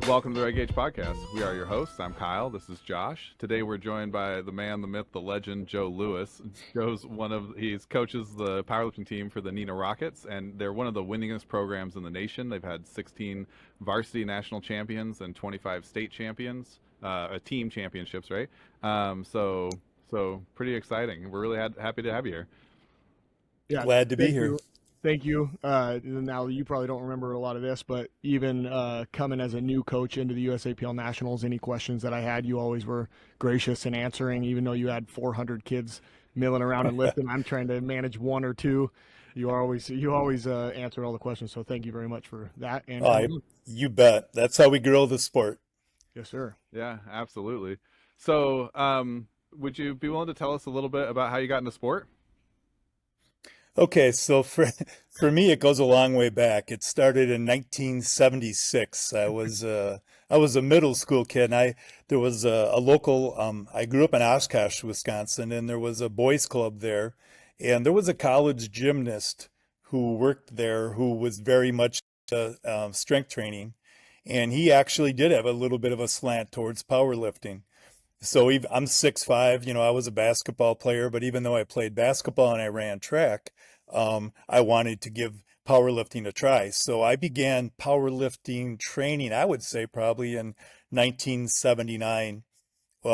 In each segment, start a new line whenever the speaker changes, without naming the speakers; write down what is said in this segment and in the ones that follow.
Welcome to the Red Gauge Podcast. We are your hosts. I'm Kyle. This is Josh. Today we're joined by the man, the myth, the legend, Joe Lewis. He coaches the powerlifting team for the Neenah Rockets, and they're one of the winningest programs in the nation. They've had 16 varsity national champions and 25 state champions, team championships, right? So pretty exciting. We're really happy to have you here.
Yeah,
Glad to be here.
Thank you. Now, you probably don't remember a lot of this, but even coming as a new coach into the USAPL Nationals, any questions that I had, you always were gracious in answering, even though you had 400 kids milling around and lifting. I'm trying to manage one or two. You always answered all the questions, so thank you very much for that. And
you bet. That's how we grow the sport.
Yes, sir.
Yeah, absolutely. So, would you be willing to tell us a little bit about how you got into sport?
Okay, so for me, it goes a long way back. It started in 1976. I was a middle school kid. And there was a local. I grew up in Oshkosh, Wisconsin, and there was a boys' club there, and there was a college gymnast who worked there who was very much strength training, and he actually did have a little bit of a slant towards powerlifting. So I'm 6'5", I was a basketball player, but even though I played basketball and I ran track, I wanted to give powerlifting a try. So I began powerlifting training, I would say probably in 1979.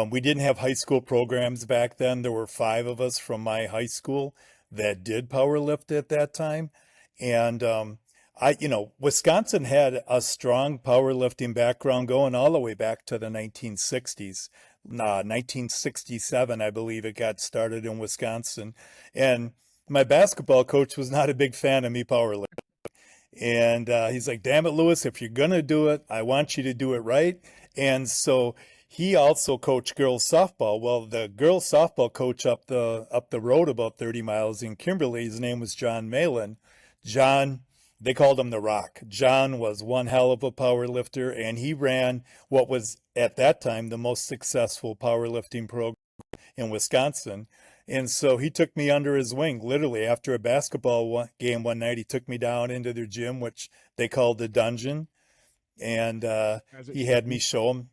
We didn't have high school programs back then. There were 5 of us from my high school that did powerlift at that time. And Wisconsin had a strong powerlifting background going all the way back to the 1960s. 1967, I believe it got started in Wisconsin. And my basketball coach was not a big fan of me powerlifting. And he's like, damn it, Lewis, if you're going to do it, I want you to do it right. And so he also coached girls softball. Well, the girls softball coach up the road about 30 miles in Kimberly, his name was John Malin. John, they called him the Rock. John was one hell of a power lifter, and he ran what was at that time the most successful powerlifting program in Wisconsin. And so he took me under his wing, literally after a basketball game one night. He took me down into their gym, which they called the dungeon, and he had me show him.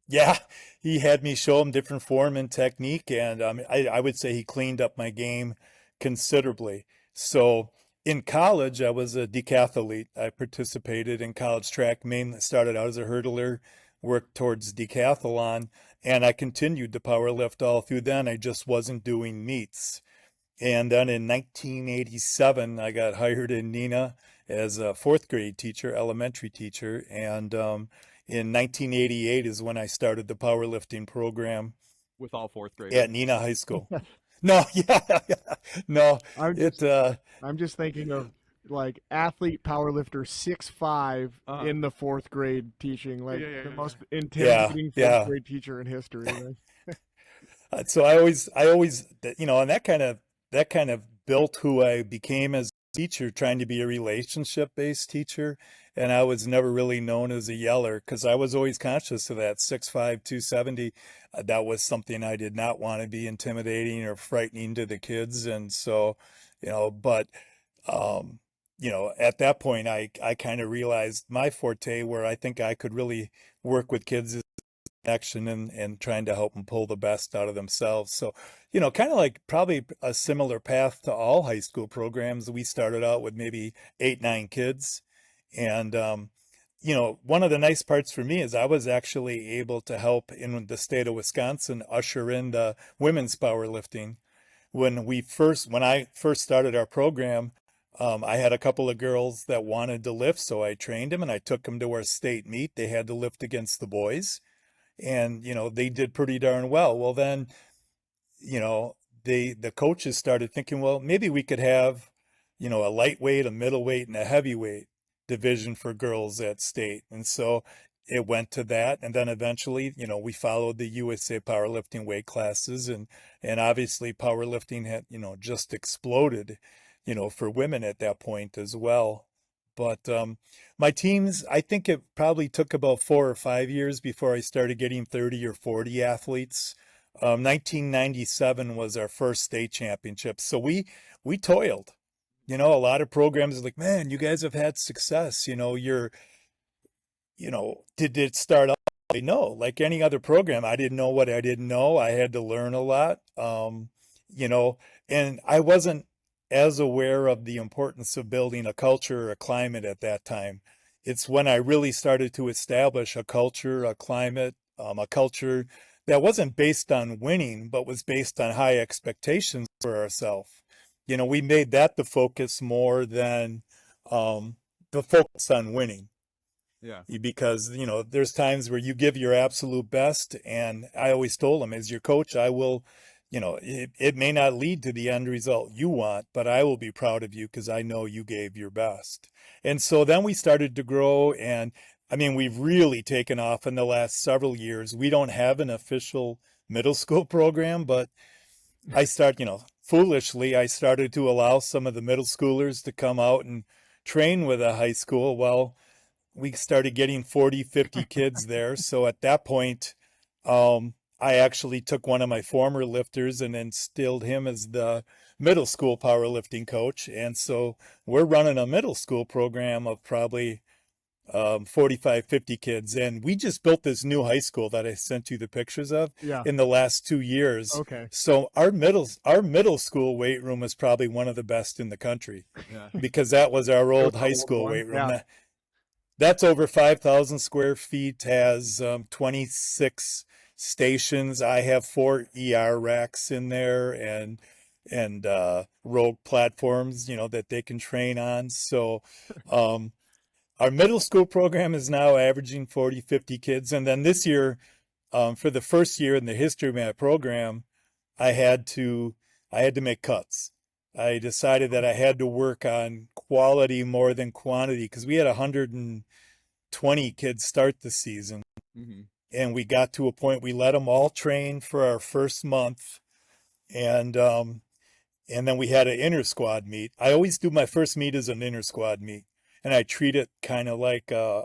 Yeah, he had me show him different form and technique, and I would say he cleaned up my game considerably. So in college, I was a decathlete. I participated in college track, mainly started out as a hurdler, worked towards decathlon, and I continued to power lift all through then. I just wasn't doing meets. And then in 1987, I got hired in Neenah as a 4th grade teacher, elementary teacher. And in 1988 is when I started the powerlifting program.
With all 4th graders?
At Neenah High School. No, no.
I'm just thinking of like athlete powerlifter 6'5" in the 4th grade teaching, like the most intimidating 4th grade teacher in history. Right?
So I always, and that kind of built who I became as a teacher, trying to be a relationship-based teacher. And I was never really known as a yeller because I was always conscious of that 6'5", 270. That was something I did not want to be intimidating or frightening to the kids. And so, but at that point, I kind of realized my forte where I think I could really work with kids is action and trying to help them pull the best out of themselves. So, kind of like probably a similar path to all high school programs. We started out with maybe 8, 9 kids. And, one of the nice parts for me is I was actually able to help in the state of Wisconsin usher in the women's powerlifting. When I first started our program, I had a couple of girls that wanted to lift, so I trained them and I took them to our state meet. They had to lift against the boys, and they did pretty darn well. Well, then, the coaches started thinking, well, maybe we could have, a lightweight, a middleweight, and a heavyweight division for girls at state. And so it went to that. And then eventually, we followed the USA powerlifting weight classes, and obviously powerlifting had, just exploded, for women at that point as well. But my teams, I think it probably took about 4 or 5 years before I started getting 30 or 40 athletes. 1997 was our first state championship. So we toiled. A lot of programs are like, man, you guys have had success. You're did it start off? No, like any other program, I didn't know what I didn't know. I had to learn a lot. You know, and I wasn't as aware of the importance of building a culture or a climate at that time. It's when I really started to establish a culture, a climate, a culture that wasn't based on winning, but was based on high expectations for ourselves. We made that the focus more than the focus on winning,
Yeah.
because there's times where you give your absolute best, and I always told them, as your coach, I will, it may not lead to the end result you want, but I will be proud of you because I know you gave your best. And so then we started to grow, and I mean, we've really taken off in the last several years. We don't have an official middle school program, but foolishly, I started to allow some of the middle schoolers to come out and train with a high school. Well, we started getting 40, 50 kids there. So at that point, I actually took one of my former lifters and instilled him as the middle school powerlifting coach. And so we're running a middle school program of probably 45, 50 kids. And we just built this new high school that I sent you the pictures of
Yeah.
in the last 2 years.
Okay.
So our middle school weight room is probably one of the best in the country,
Yeah.
because that was our
That was
old
the
high
old
school
one.
weight room.
Yeah.
That's over 5,000 square feet, has 26 stations. I have 4 ER racks in there, and rogue platforms, that they can train on. So our middle school program is now averaging 40, 50 kids. And then this year, for the first year in the history of my program, I had to make cuts. I decided that I had to work on quality more than quantity, because we had 120 kids start the season.
Mm-hmm.
And we got to a point, we let them all train for our first month. And then we had an inter squad meet. I always do my first meet as an inter squad meet. And I treat it kind of like like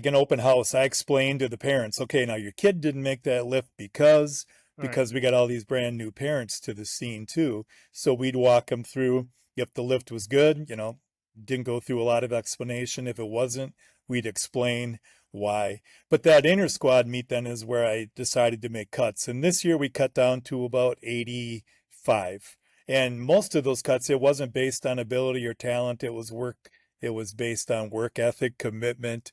an open house. I explained to the parents, okay, now your kid didn't make that lift because
Right.
we got all these brand new parents to the scene too. So we'd walk them through. If the lift was good, didn't go through a lot of explanation. If it wasn't, we'd explain why. But that inter squad meet then is where I decided to make cuts. And this year we cut down to about 85. And most of those cuts, it wasn't based on ability or talent. It was work. It was based on work ethic, commitment,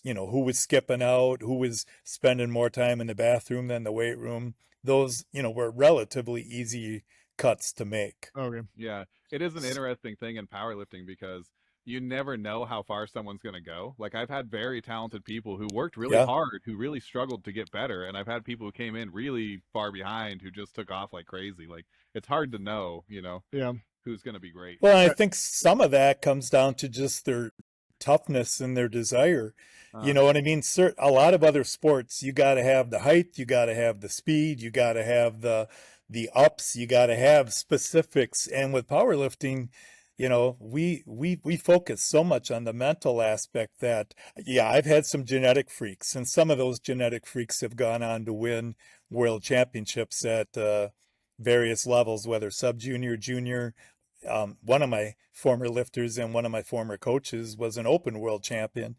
who was skipping out, who was spending more time in the bathroom than the weight room. Those, were relatively easy cuts to make.
Okay.
Yeah, it is an interesting thing in powerlifting because you never know how far someone's going to go. Like I've had very talented people who worked really
Yeah.
hard, who really struggled to get better, and I've had people who came in really far behind who just took off like crazy. Like it's hard to know,
Yeah.
who's going to be great.
Well, I
Yeah.
think some of that comes down to just their toughness and their desire. You
Uh,
know what I mean? A lot of other sports, you got to have the height, you got to have the speed, you got to have the ups, you got to have specifics. And with powerlifting, we focus so much on the mental aspect that, yeah, I've had some genetic freaks, and some of those genetic freaks have gone on to win world championships at various levels, whether sub junior, junior. One of my former lifters and one of my former coaches was an open world champion.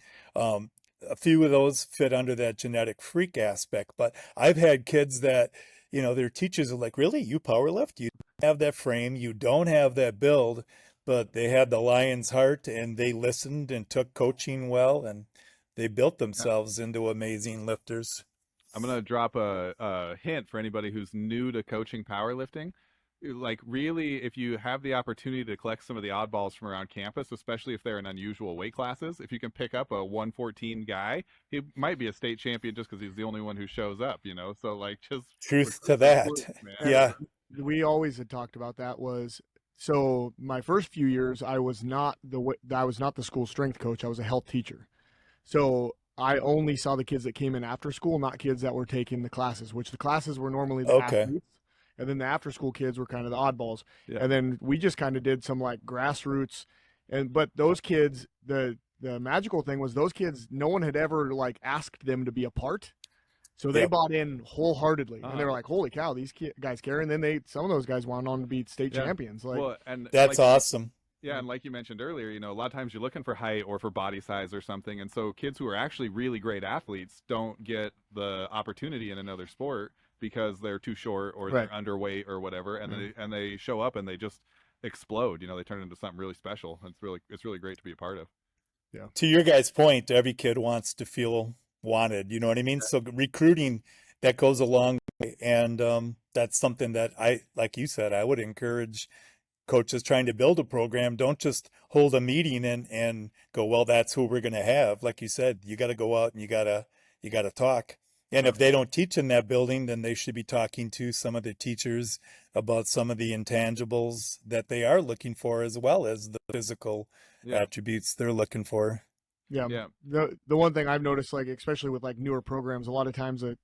A few of those fit under that genetic freak aspect, but I've had kids that, their teachers are like, really, you power lift? You don't have that frame, you don't have that build, but they had the lion's heart and they listened and took coaching well, and they built
yeah.
themselves into amazing lifters.
I'm gonna drop a hint for anybody who's new to coaching powerlifting. Like really, if you have the opportunity to collect some of the oddballs from around campus, especially if they're in unusual weight classes, if you can pick up a 114 guy, he might be a state champion just because he's the only one who shows up. So like just
Truth to
recruit the
that.
recruits, man.
And
Yeah.
we always had talked about that was so my first few years I was not the school strength coach. I was a health teacher. So I only saw the kids that came in after school, not kids that were taking the classes, which the classes were normally the
Okay.
athletes. And then the after school kids were kind of the oddballs.
Yeah.
And then we just kind of did some like grassroots but those kids, the magical thing was those kids, no one had ever like asked them to be a part. So they
Yep.
bought in wholeheartedly, and they were
Uh-huh.
like, "Holy cow, these guys care!" And then some of those guys went on to be state
Yeah.
champions. Like,
Well, and
That's
like
awesome.
Yeah, and like you mentioned earlier, a lot of times you're looking for height or for body size or something, and so kids who are actually really great athletes don't get the opportunity in another sport because they're too short or they're
Right.
underweight or whatever, and
Mhm.
they show up and they just explode. They turn into something really special. It's really great to be a part of.
Yeah.
To your guys' point, every kid wants to feel wanted. You know what I mean? So recruiting that goes a long way, and that's something that like you said, I would encourage coaches trying to build a program. Don't just hold a meeting and go, well, that's who we're going to have. Like you said, you got to go out and you got to talk. And
Yeah.
if they don't teach in that building, then they should be talking to some of the teachers about some of the intangibles that they are looking for, as well as the physical
Yeah,
attributes they're looking for.
Yeah.
yeah,
The one thing I've noticed, like especially with like newer programs, a lot of times that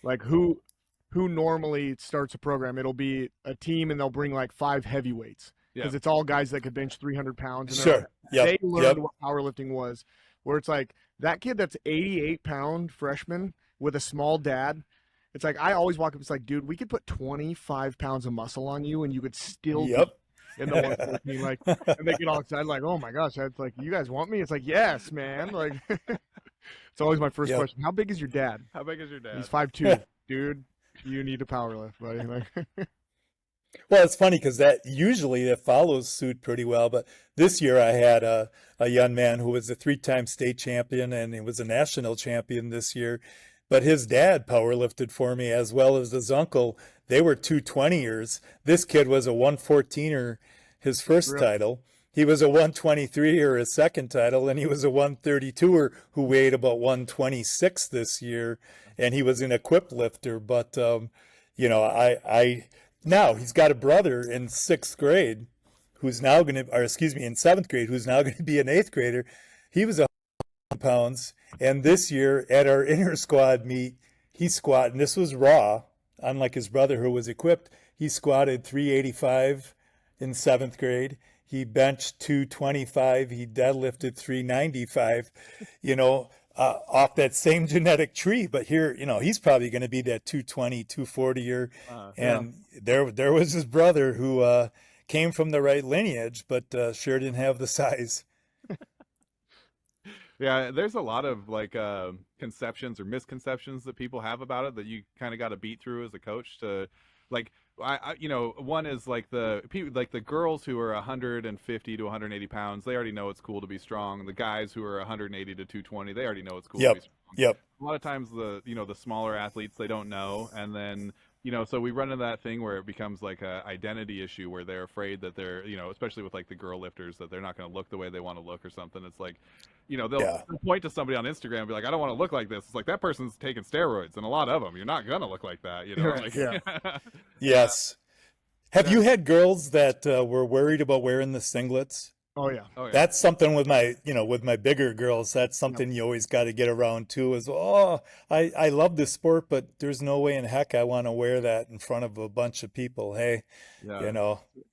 like who normally starts a program, it'll be a team and they'll bring like 5 heavyweights
yeah,
because it's all guys that could bench 300 pounds and they're like
Sure. Yep.
they learned
Yep.
what powerlifting was. Where it's like that kid that's 88-pound freshman with a small dad. It's like I always walk up. It's like, dude, we could put 25 pounds of muscle on you and you could still be
Yep.
in the 114. Like, and they get all excited, like, oh my gosh, that's like, you guys want me? It's like, yes, man. Like, it's always my first
Yep.
question. How big is your dad?
how big is your dad?
He's 5'2". Dude, you need to power lift, buddy. Like,
Well, it's funny because that usually it follows suit pretty well. But this year I had a young man who was a three-time state champion and he was a national champion this year. But his dad powerlifted for me as well as his uncle. They were 220ers. This kid was a 114er, his first
really?
title. He was a 123er, his second title, and he was a 132er who weighed about 126 this year. And he was an equipped lifter. But, I now he's got a brother in sixth grade who's now going to, or excuse me, in seventh grade, who's now going to be an eighth grader. He was 100 pounds. And this year at our inner squad meet, he squatted, and this was raw, unlike his brother who was equipped. He squatted 385 in seventh grade. He benched 225. He deadlifted 395, off that same genetic tree. But here, he's probably going to be that 220, 240-er.
Yeah.
And there was his brother who came from the right lineage, but sure didn't have the size.
Yeah, there's a lot of like conceptions or misconceptions that people have about it that you kind of got to beat through as a coach to like one is like the girls who are 150 to 180 pounds, they already know it's cool to be strong. The guys who are 180 to 220, they already know it's cool to be
Yep.
strong.
Yep.
A lot of times the smaller athletes, they don't know, and then so we run into that thing where it becomes like a identity issue where they're afraid that they're especially with like the girl lifters, that they're not going to look the way they want to look or something. It's like they'll
Yeah.
point to somebody on Instagram and be like, I don't want to look like this. It's like, that person's taking steroids, and a lot of them, you're not gonna look like that,
Right.
like
Yeah.
Yes. Have
Yeah.
you had girls that were worried about wearing the singlets?
Oh yeah.
Oh yeah.
That's something with my bigger girls. That's
Yeah.
something you always got to get around too. Is I love this sport, but there's no way in heck I want to wear that in front of a bunch of people. Hey,
Yeah.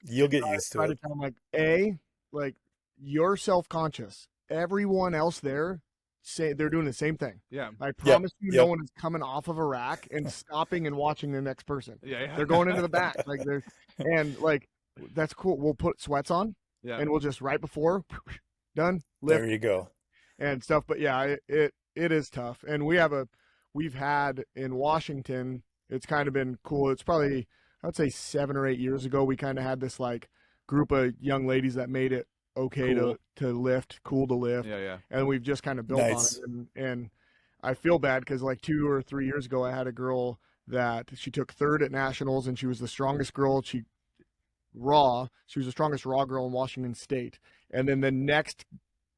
you'll get used to
Try to
it.
tell them like you're self-conscious. Everyone else there say they're doing the same thing.
Yeah.
I promise you, no
Yep.
one is coming off of a rack and stopping and watching the next person.
Yeah. Yeah.
They're going into the back, like they're and like that's cool. We'll put sweats on
Yeah.
and we'll just right before done lift
There you go.
and stuff. But yeah, it is tough. And we've had in Washington, it's kind of been cool. It's probably I'd say 7 or 8 years ago, we kind of had this like group of young ladies that made it okay
Cool.
to lift, cool to lift,
Yeah. Yeah.
and we've just kind of built
Nice.
on it. And I feel bad because like 2 or 3 years ago, I had a girl that she took third at nationals, and she was the strongest girl. She was the strongest raw girl in Washington State. And then the next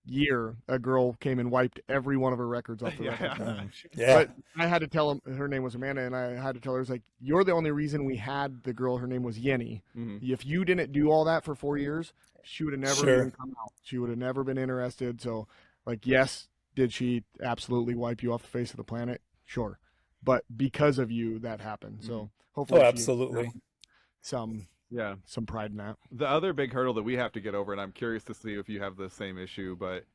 year, a girl came and wiped every one of her records off the record.
Yeah.
Yeah.
But I had to tell him her name was Amanda, and I had to tell her, it's like, you're the only reason we had the girl. Her name was Yenny.
Mhm.
If you didn't do all that for 4 years, she would have never
Sure.
even come out. She would have never been interested. So, like, yes, did she absolutely wipe you off the face of the planet? Sure. But because of you, that happened. So hopefully,
Oh,
she
absolutely.
has
Yeah.
some pride in that.
The other big hurdle that we have to get over, and I'm curious to see if you have the same issue, but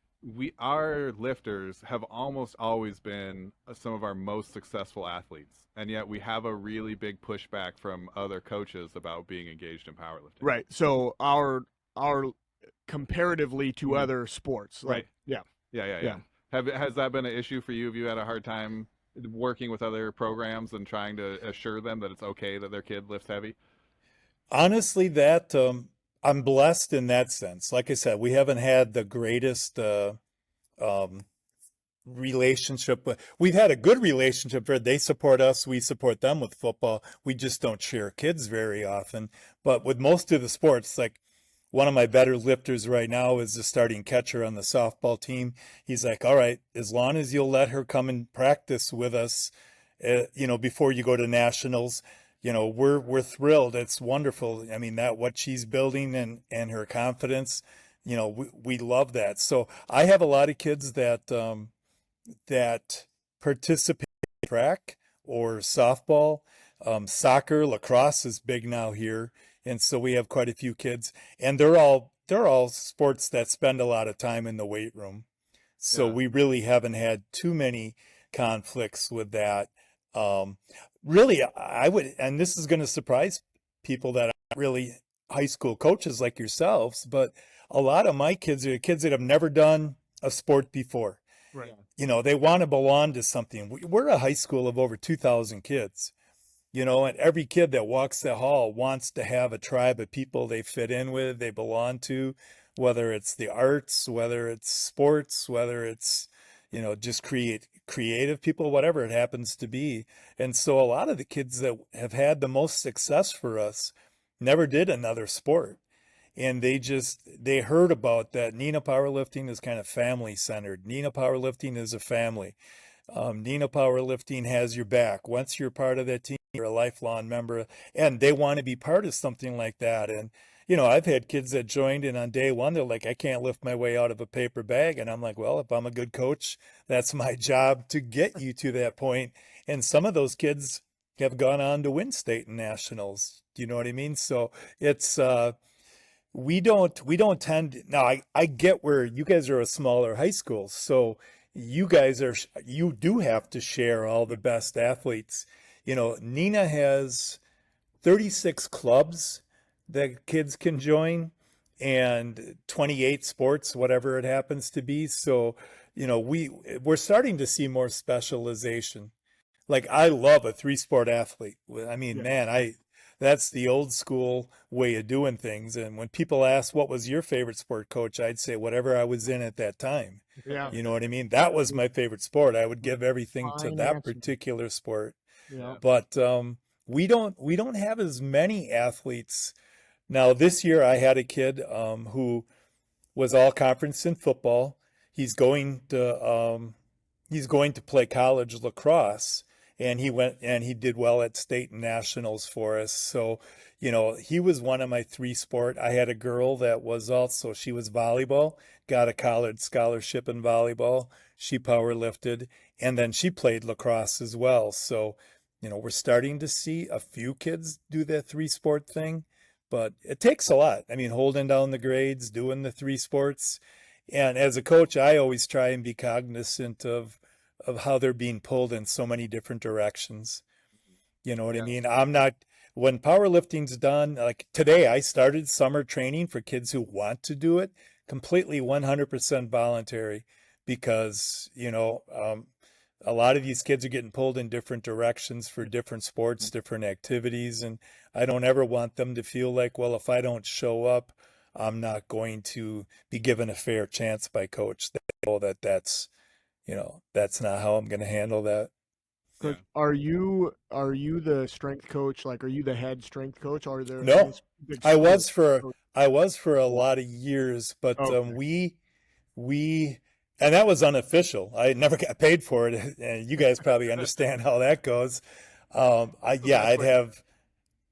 our lifters have almost always been some of our most successful athletes, and yet we have a really big pushback from other coaches about being engaged in powerlifting.
Right. So our comparatively to
Mhm.
other sports.
Right.
Like, yeah,
Yeah.
yeah.
Has that been an issue for you? Have you had a hard time working with other programs and trying to assure them that it's okay that their kid lifts heavy?
Honestly, that I'm blessed in that sense. Like I said, we haven't had the greatest um, relationship. We've had a good relationship where they support us, we support them with football. We just don't share kids very often. But with most of the sports, like one of my better lifters right now is the starting catcher on the softball team. He's like, all right, as long as you'll let her come and practice with us, before you go to nationals, we're thrilled. It's wonderful. I mean, that what she's building and her confidence, we love that. So I have a lot of kids that participate in track or softball. Soccer, lacrosse is big now here, and so we have quite a few kids, and they're all sports that spend a lot of time in the weight room. So
Yeah.
we really haven't had too many conflicts with that. Um, Really, I would, and this is going to surprise people that aren't really high school coaches like yourselves, but a lot of my kids are kids that have never done a sport before.
Right.
They want to belong to something. We're a high school of over 2,000 kids, and every kid that walks the hall wants to have a tribe of people they fit in with, they belong to, whether it's the arts, whether it's sports, whether it's, just creative people, whatever it happens to be. And so a lot of the kids that have had the most success for us never did another sport. And they heard about that. Neenah Powerlifting is kind of family centered. Neenah Powerlifting is a family. Neenah Powerlifting has your back. Once you're part of that team, you're a lifelong member, and they want to be part of something like that. And I've had kids that joined, and on day one, they're like, "I can't lift my way out of a paper bag," and I'm like, "Well, if I'm a good coach, that's my job to get you to that point." And some of those kids have gone on to win state and nationals. Do you know what I mean? So it's we don't tend now I get where you guys are a smaller high school, so you do have to share all the best athletes. Neenah has 36 clubs that kids can join and 28 sports, whatever it happens to be. So we're starting to see more specialization. Like I love a three-sport athlete. I mean,
Yeah.
man, I that's the old school way of doing things. And when people ask what was your favorite sport, coach, I'd say whatever I was in at that time.
Yeah.
You know what I mean? That was my favorite sport. I would give everything to
Fine
that
answer.
particular sport.
Yeah.
But we don't have as many athletes. Now this year I had a kid who was all conference in football. He's going to play college lacrosse, and he went and he did well at state and nationals for us. So, he was one of my three sport. I had a girl that was also, she was volleyball, got a college scholarship in volleyball. She power lifted, and then she played lacrosse as well. So, we're starting to see a few kids do that three sport thing, but it takes a lot. I mean, holding down the grades, doing the three sports. And as a coach, I always try and be cognizant of how they're being pulled in so many different directions. You know what I
Yeah.
mean? I'm not, when powerlifting's done, like today, I started summer training for kids who want to do it, completely 100% voluntary, because, a lot of these kids are getting pulled in different directions for different sports, different activities. And I don't ever want them to feel like, well, if I don't show up, I'm not going to be given a fair chance by coach. They know that that's not how I'm going to handle that.
Because are you the strength coach? Like, are you the head strength coach? Are there any
No,
big
I
strength
was for
coach?
I was for a lot of years, but
Okay.
we and that was unofficial. I never got paid for it, and you guys probably understand how that goes. I
The
yeah,
best
I'd
way.
have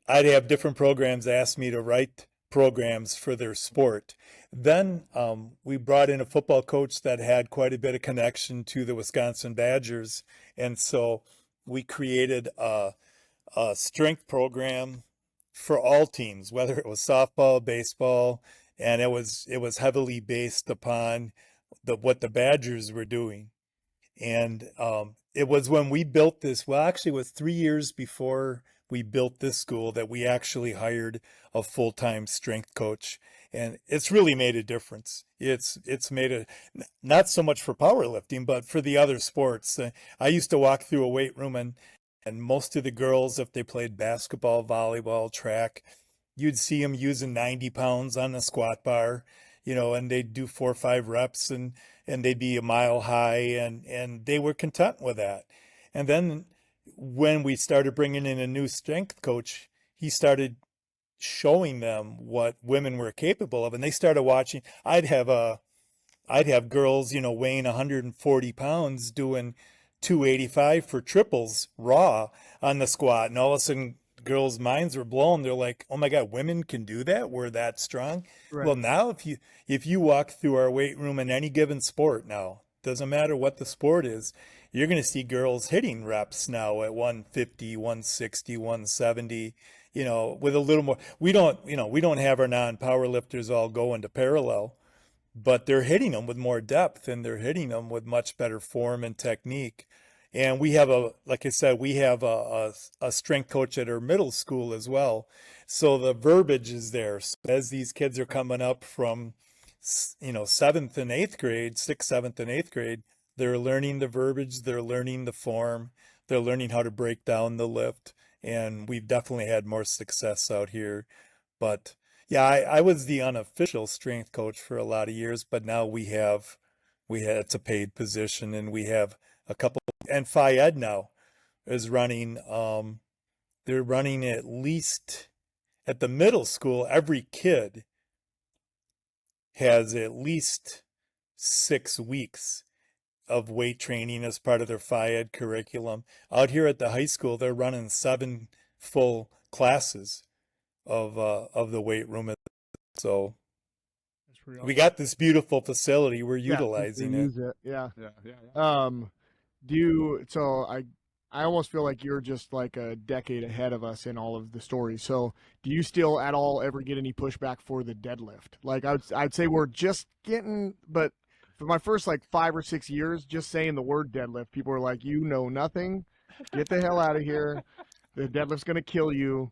I'd have different programs ask me to write programs for their sport. Then we brought in a football coach that had quite a bit of connection to the Wisconsin Badgers, and so we created a strength program for all teams, whether it was softball, baseball, and it was heavily based upon what the Badgers were doing. And it was when we built this. Well, actually, it was 3 years before we built this school that we actually hired a full-time strength coach, and it's really made a difference. It's made a, not so much for powerlifting, but for the other sports. I used to walk through a weight room, and most of the girls, if they played basketball, volleyball, track, you'd see them using 90 pounds on the squat bar, and they'd do 4 or 5 reps, and they'd be a mile high, and they were content with that. And then when we started bringing in a new strength coach, he started showing them what women were capable of, and they started watching. I'd have girls, weighing 140 pounds doing 285 for triples raw on the squat, and all of a sudden girls' minds were blown. They're like, "Oh my God, women can do that? We're that strong?"
Right.
Well, now if you walk through our weight room in any given sport now, doesn't matter what the sport is, you're going to see girls hitting reps now at 150, 160, 170, with a little more. We don't have our non-power lifters all go into parallel, but they're hitting them with more depth, and they're hitting them with much better form and technique. And we have like I said, we have a strength coach at our middle school as well. So the verbiage is there. So as these kids are coming up from, 7th and 8th grade, 6th, 7th, and 8th grade, they're learning the verbiage, they're learning the form, they're learning how to break down the lift. And we've definitely had more success out here. But yeah, I was the unofficial strength coach for a lot of years, but now it's a paid position, and we have a couple, and Phi Ed now is running, they're running at least at the middle school, every kid has at least 6 weeks of weight training as part of their Phi Ed curriculum. Out here at the high school, they're running 7 full classes of the weight room. So we got this beautiful facility. We're utilizing it.
Use it. Yeah.
Yeah.
I almost feel like you're just like a decade ahead of us in all of the stories. So do you still at all ever get any pushback for the deadlift? Like I'd say we're just getting, but for my first like 5 or 6 years, just saying the word deadlift, people were like, "You know nothing. Get the hell out of here. The deadlift's gonna kill you."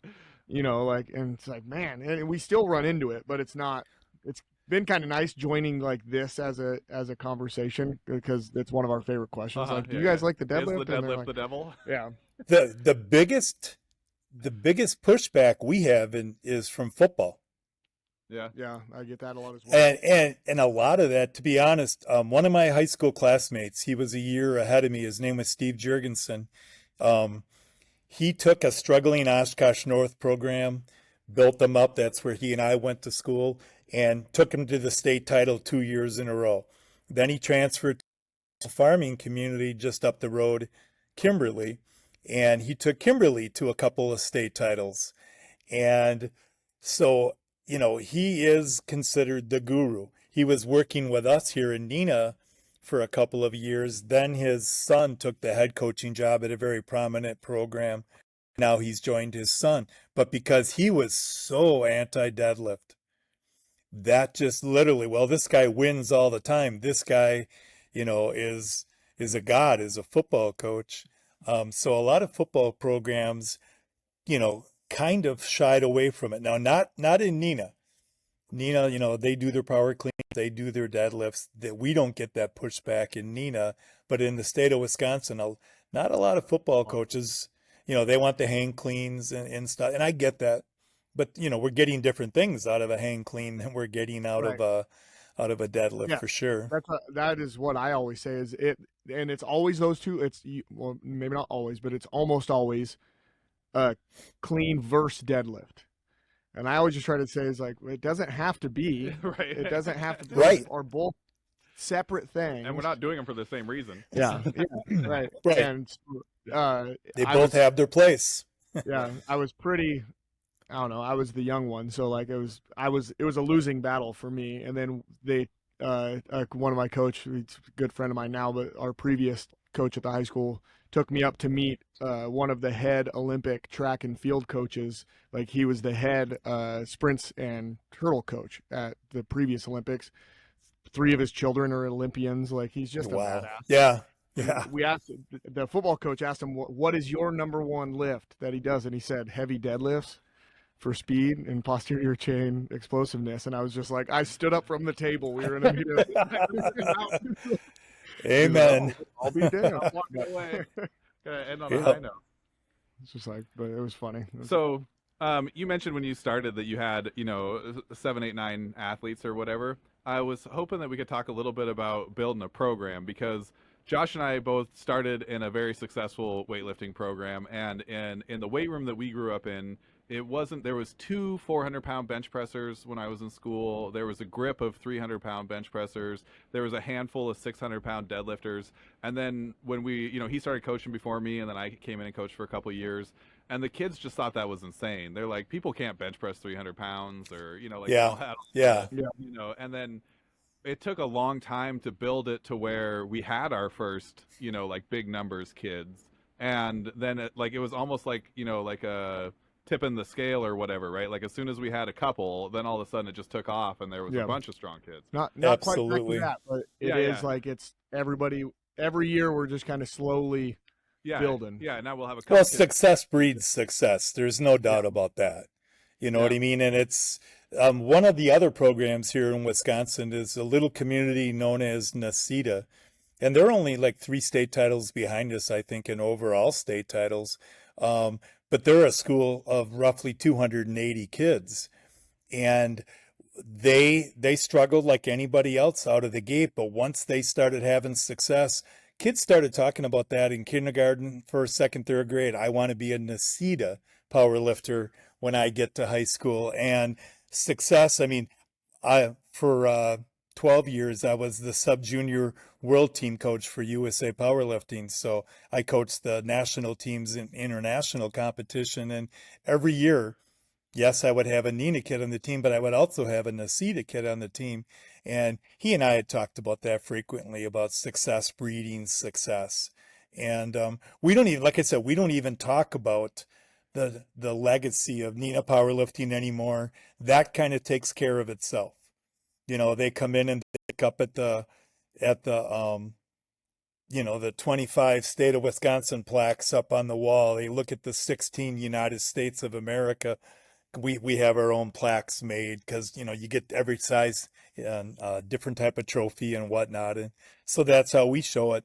And it's like, man, and we still run into it, but it's been kind of nice joining like this as a conversation, because it's one of our favorite questions. Like, do you guys like the deadlift?
Is the deadlift the devil?
Yeah.
The biggest pushback we have is from football.
Yeah, I get that a lot as well.
And a lot of that, to be honest, one of my high school classmates, he was a year ahead of me. His name was Steve Jurgensen. He took a struggling Oshkosh North program, built them up. That's where he and I went to school, and took him to the state title 2 years in a row. Then he transferred to a farming community just up the road, Kimberly, and he took Kimberly to a couple of state titles. And so, he is considered the guru. He was working with us here in Neenah for a couple of years. Then his son took the head coaching job at a very prominent program. Now he's joined his son. But because he was so anti-deadlift, that just literally, well, this guy wins all the time. This guy, is a god, is a football coach. So a lot of football programs, kind of shied away from it. Now, not in Neenah. Neenah, they do their power cleans, they do their deadlifts. That we don't get that pushback in Neenah, but in the state of Wisconsin, not a lot of football coaches, they want the hang cleans and stuff, and I get that. But we're getting different things out of a hang clean than we're getting out of a deadlift, for sure.
That is what I always say is it, and it's always those two. Well, maybe not always, but it's almost always clean versus deadlift. And I always just try to say is like, it doesn't have to be.
Right.
It doesn't have to be.
Right.
Or both separate things.
And we're not doing them for the same reation.
Yeah. Right.
Right.
And
They both have their place.
Yeah. I was pretty, I don't know, I was the young one. So like it was a losing battle for me. And then one of my coach, he's a good friend of mine now, but our previous coach at the high school took me up to meet one of the head Olympic track and field coaches. Like he was the head sprints and hurdle coach at the previous Olympics. 3 of his children are Olympians. Like he's just a badass.
Yeah. Yeah.
we asked the football coach asked him what is your number one lift that he does, and he said heavy deadlifts for speed and posterior chain explosiveness. And I was just like, I stood up from the table. We were in a meeting. He was like,
Amen.
oh, I'll be damned.
I'll walk away. Gotta end on a high
Yep.
note.
It's just like, but it was funny.
So, you mentioned when you started that you had, 7, 8, 9 athletes or whatever. I was hoping that we could talk a little bit about building a program because Josh and I both started in a very successful weightlifting program, and in the weight room that we grew up in, it wasn't. There was 2 400-pound bench pressers when I was in school. There was a grip of 300-pound bench pressers. There was a handful of 600-pound deadlifters. And then when he started coaching before me, and then I came in and coached for a couple of years. And the kids just thought that was insane. They're like, people can't bench press 300 pounds, or
Yeah. Yeah.
And then it took a long time to build it to where we had our first, big numbers kids. And then it was almost like, like a tipping the scale or whatever, right? Like as soon as we had a couple, then all of a sudden it just took off and there was a bunch of strong kids.
Not quite
Absolutely.
exactly that, but it is like it's everybody every year we're just kind of slowly building.
Yeah, now we'll have a couple
Well,
kids.
success breeds success. There's no doubt about that. You know what I mean? And it's one of the other programs here in Wisconsin is a little community known as Nasita. And they're only like 3 state titles behind us, I think, in overall state titles. But they're a school of roughly 280 kids. And they struggled like anybody else out of the gate. But once they started having success, kids started talking about that in kindergarten, first, second, third grade. I want to be a Nasita power lifter when I get to high school. And success, I mean, for 12 years, I was the sub-junior world team coach for USA Powerlifting. So I coached the national teams in international competition. And every year, yes, I would have a Neenah kid on the team, but I would also have a Nasita kid on the team. And he and I had talked about that frequently, about success breeding success. And we don't even, like I said, we don't even talk about the legacy of Neenah Powerlifting anymore. That kind of takes care of itself. They come in and pick up at the the 25 state of Wisconsin plaques up on the wall. They look at the 16 United States of America. We have our own plaques made because, you get every size and different type of trophy and whatnot. And so that's how we show it.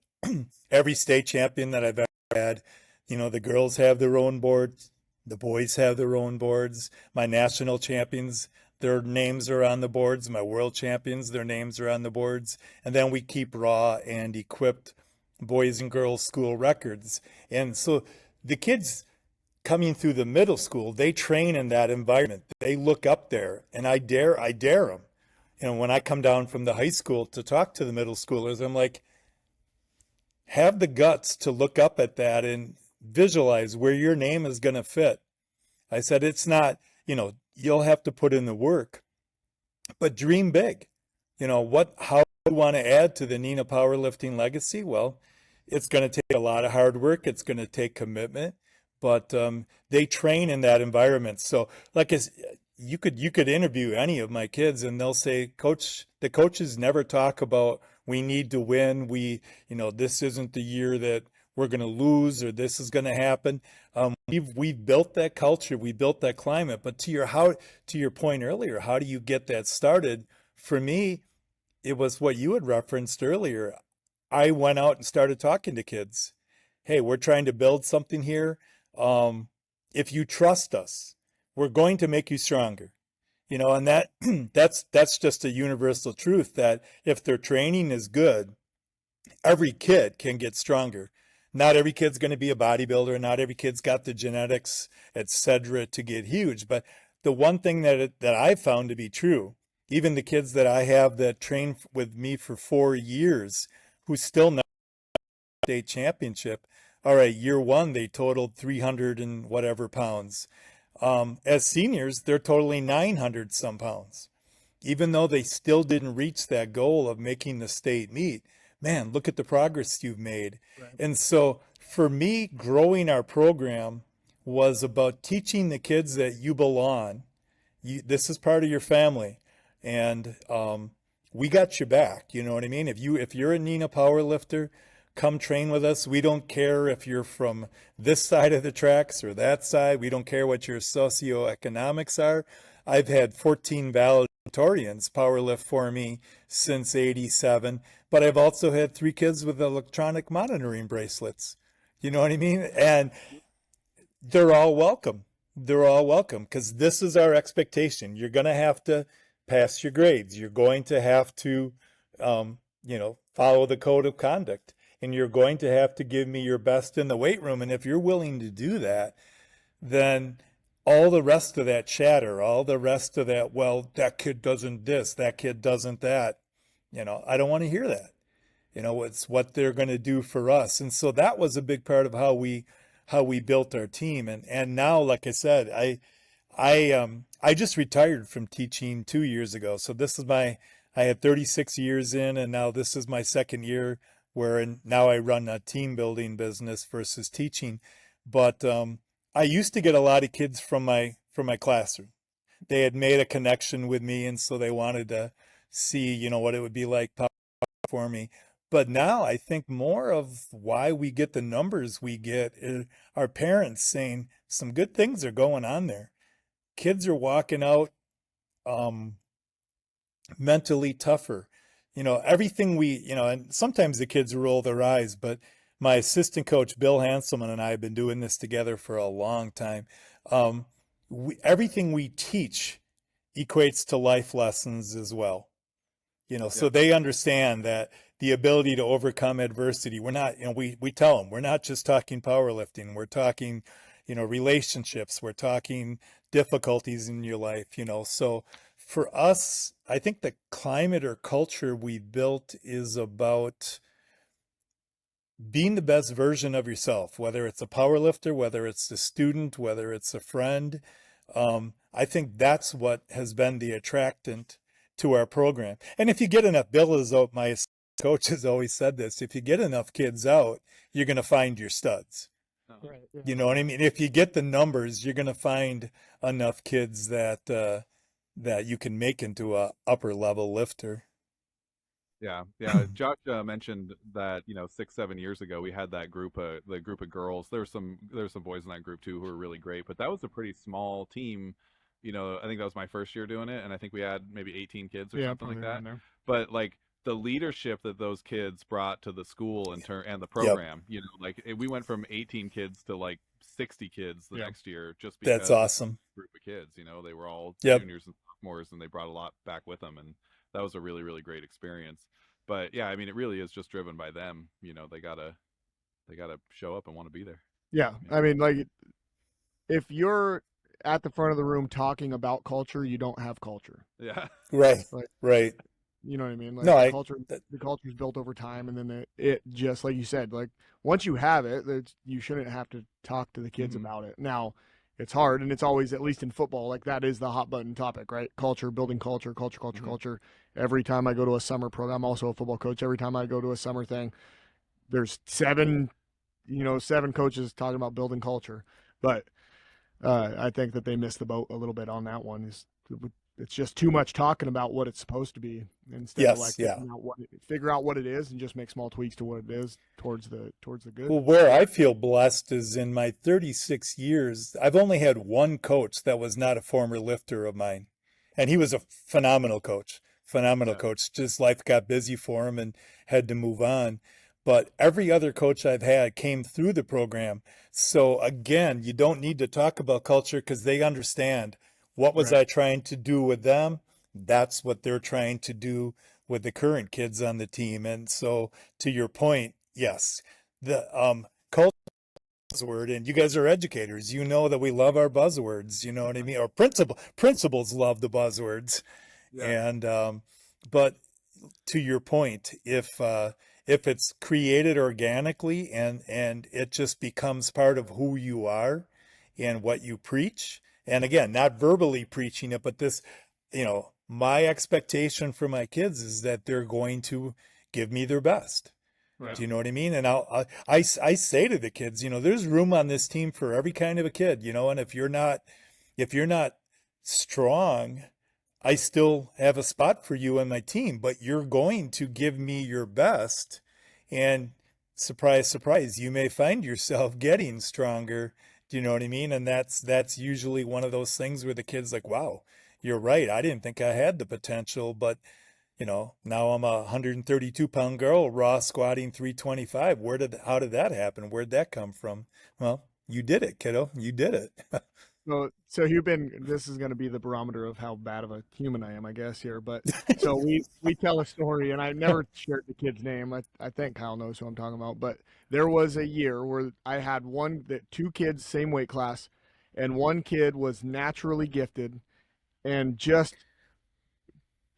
Every state champion that I've ever had, the girls have their own boards. The boys have their own boards. My national champions, their names are on the boards. My world champions, their names are on the boards. And then we keep raw and equipped boys and girls school records. And so the kids coming through the middle school, they train in that environment. They look up there, and I dare them. When I come down from the high school to talk to the middle schoolers, I'm like, have the guts to look up at that and visualize where your name is going to fit. I said, it's not, you'll have to put in the work, but dream big. How do you want to add to the Neenah powerlifting legacy? Well, it's going to take a lot of hard work. It's going to take commitment, but they train in that environment. So like you could interview any of my kids and they'll say, Coach, the coaches never talk about we need to win. This isn't the year that we're going to lose or this is going to happen. We've built that culture. We built that climate. But to your point earlier, how do you get that started? For me, it was what you had referenced earlier. I went out and started talking to kids. Hey, we're trying to build something here. If you trust us, we're going to make you stronger. And that's just a universal truth that if their training is good, every kid can get stronger. Not every kid's going to be a bodybuilder. Not every kid's got the genetics, etc., to get huge. But the one thing that I've found to be true, even the kids that I have that train with me for 4 years, who still not state championship, all right, year one, they totaled 300 and whatever pounds. As seniors, they're totaling 900 some pounds. Even though they still didn't reach that goal of making the state meet, man, look at the progress you've made. Right. And so for me, growing our program was about teaching the kids that you belong. This is part of your family. And we got your back. You know what I mean? If you're a Neenah powerlifter, come train with us. We don't care if you're from this side of the tracks or that side. We don't care what your socioeconomics are. I've had 14 valedictorians powerlift for me since 87, but I've also had 3 kids with electronic monitoring bracelets. You know what I mean? And they're all welcome. They're all welcome because this is our expectation. You're going to have to pass your grades. You're going to have to, follow the code of conduct, and you're going to have to give me your best in the weight room. And if you're willing to do that, then all the rest of that chatter, all the rest of that, well, that kid doesn't this, that kid doesn't that, I don't want to hear that. It's what they're going to do for us. And so that was a big part of how we built our team. And now, like I said, I just retired from teaching 2 years ago. So I had 36 years in, and now this is my second year now I run a team building business versus teaching. But I used to get a lot of kids from my classroom. They had made a connection with me, and so they wanted to see, what it would be like for me. But now I think more of why we get the numbers we get is our parents saying some good things are going on there. Kids are walking out mentally tougher. Everything and sometimes the kids roll their eyes, but my assistant coach, Bill Hanselman, and I have been doing this together for a long time. Everything we teach equates to life lessons as well. So they understand that the ability to overcome adversity, we're not, we tell them, we're not just talking powerlifting, we're talking, relationships, we're talking difficulties in your life, So for us, I think the climate or culture we built is about being the best version of yourself, whether it's a powerlifter, whether it's a student, whether it's a friend. I think that's what has been the attractant to our program. And if you get enough, my coach has always said this, if you get enough kids out, you're going to find your studs.
Right, yeah.
You know what I mean? If you get the numbers, you're going to find enough kids that you can make into a upper level lifter.
Yeah. Josh mentioned that 6-7 years ago we had that group, the group of girls. There's some boys in that group too who were really great, but that was a pretty small team. I think that was my first year doing it, and I think we had maybe 18 kids or something like that. But like the leadership that those kids brought to the school and the program, we went from 18 kids to like 60 kids the next year just because
that's awesome.
Group of kids, they were all
Yep.
juniors and sophomores, and they brought a lot back with them, and that was a really, really great experience. But yeah, I mean, it really is just driven by them. They gotta show up and want to be there.
Yeah, I mean, like, if you're at the front of the room talking about culture, you don't have culture.
Yeah.
Right.
Like,
right.
You know what I mean? Like,
No,
the culture is built over time, and then it just, like you said, like once you have it, you shouldn't have to talk to the kids about it. Now, it's hard, and it's always, at least in football, like that is the hot button topic, right? Culture, building culture, culture. Every time I go to a summer program, I'm also a football coach. Every time I go to a summer thing, there's seven coaches talking about building culture. But I think that they missed the boat a little bit on that one. It's just too much talking about what it's supposed to be instead of like figure out what it is and just make small tweaks to what it is towards the good.
Well, where I feel blessed is in my 36 years, I've only had one coach that was not a former lifter of mine. And he was a phenomenal coach. Just life got busy for him and had to move on. But every other coach I've had came through the program. So again, you don't need to talk about culture because they understand. What was I trying to do with them? That's what they're trying to do with the current kids on the team. And so to your point, yes, the culture buzzword, and you guys are educators, that we love our buzzwords, you know what I mean? Or principals love the buzzwords. Yeah. And but to your point, if it's created organically and it just becomes part of who you are and what you preach, and again, not verbally preaching it, but this, my expectation for my kids is that they're going to give me their best. Right. Do you know what I mean? And I say to the kids, there's room on this team for every kind of a kid, and if you're not strong, I still have a spot for you on my team, but you're going to give me your best. And surprise, surprise, you may find yourself getting stronger. Do you know what I mean? And that's usually one of those things where the kid's like, wow, you're right. I didn't think I had the potential, but now I'm a 132-pound girl, raw squatting 325. How did that happen? Where'd that come from? Well, you did it, kiddo. You did it.
So this is going to be the barometer of how bad of a human I am, I guess, here. But so we tell a story, and I never shared the kid's name. I think Kyle knows who I'm talking about. But there was a year where I had two kids, same weight class, and one kid was naturally gifted and just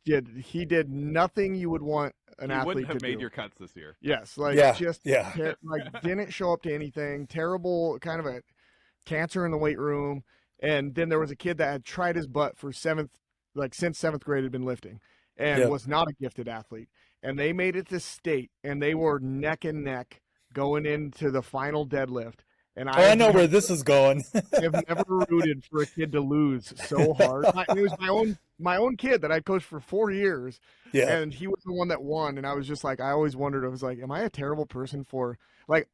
did nothing you would want an
He
athlete
wouldn't have
to
made
do.
your cuts this year.
Yes, like
Yeah,
just
yeah.
like didn't show up to anything. Terrible, kind of a cancer in the weight room. And then there was a kid that had tried his butt for since seventh grade had been lifting and
Yep.
was not a gifted athlete. And they made it to state and they were neck and neck going into the final deadlift. And
Oh, I know where this is going.
I've never rooted for a kid to lose so hard. It was my own kid that I coached for 4 years,
Yeah.
and he was the one that won. And I was just like, I always wondered. I was like, am I a terrible person for like?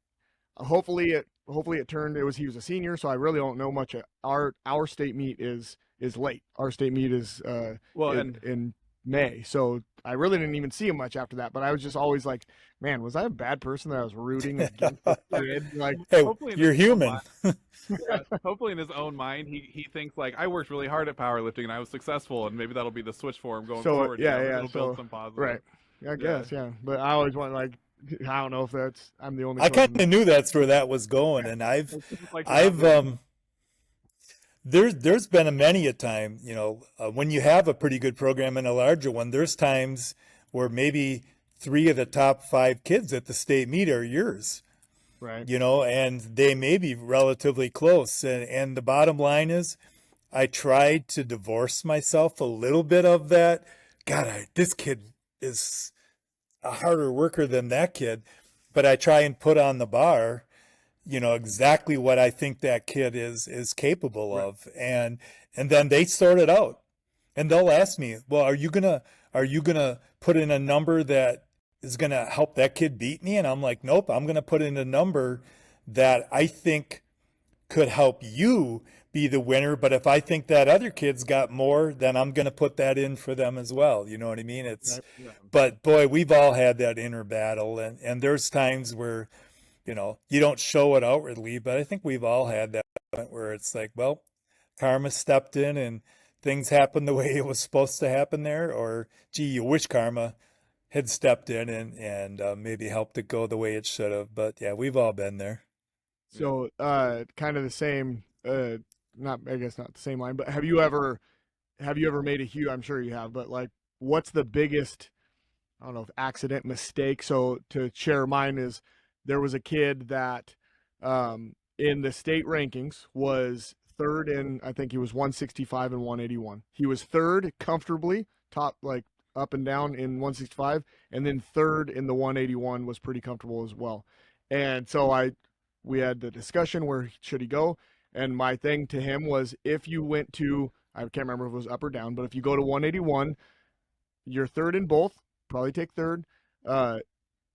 Hopefully it turned. He was a senior, so I really don't know much. Our state meet is late. Our state meet is in May, so I really didn't even see him much after that. But I was just always like, man, was I a bad person that I was rooting against this kid? Like,
Hey,
Hopefully in
you're
his own
human.
Yeah, hopefully in his own mind, he thinks like, I worked really hard at powerlifting and I was successful, and maybe that'll be the switch for him going forward. It'll build some positive.
right. I guess, yeah. But I always want like, I don't know if I'm the only.
I
person
kind of knew that's where that was going, and I've there's been many a time, when you have a pretty good program and a larger one, there's times where maybe 3 of the top 5 kids at the state meet are yours,
right.
and they may be relatively close. And the bottom line is, I tried to divorce myself a little bit of that. God, this kid is a harder worker than that kid, but I try and put on the bar, exactly what I think that kid is capable
Right.
of. And then they sort it out. And they'll ask me, well, are you gonna put in a number that is gonna help that kid beat me? And I'm like, nope, I'm gonna put in a number that I think could help you be the winner. But if I think that other kid's got more, then I'm gonna put that in for them as well. You know what I mean? But boy, we've all had that inner battle, and there's times where you don't show it outwardly, but I think we've all had that moment where it's like, well, karma stepped in and things happened the way it was supposed to happen there, or gee, you wish karma had stepped in and maybe helped it go the way it should have. But yeah, we've all been there.
So, kind of the same. I guess not the same line, but have you ever made a huge? I'm sure you have, but like, what's the biggest? I don't know if accident, mistake. So to share mine is, there was a kid that in the state rankings was third in, I think he was 165 and 181. He was third comfortably, top like up and down in 165, and then third in the 181 was pretty comfortable as well. And so we had the discussion, where should he go? And my thing to him was, if you went to, I can't remember if it was up or down, but if you go to 181, you're third in both, probably take third.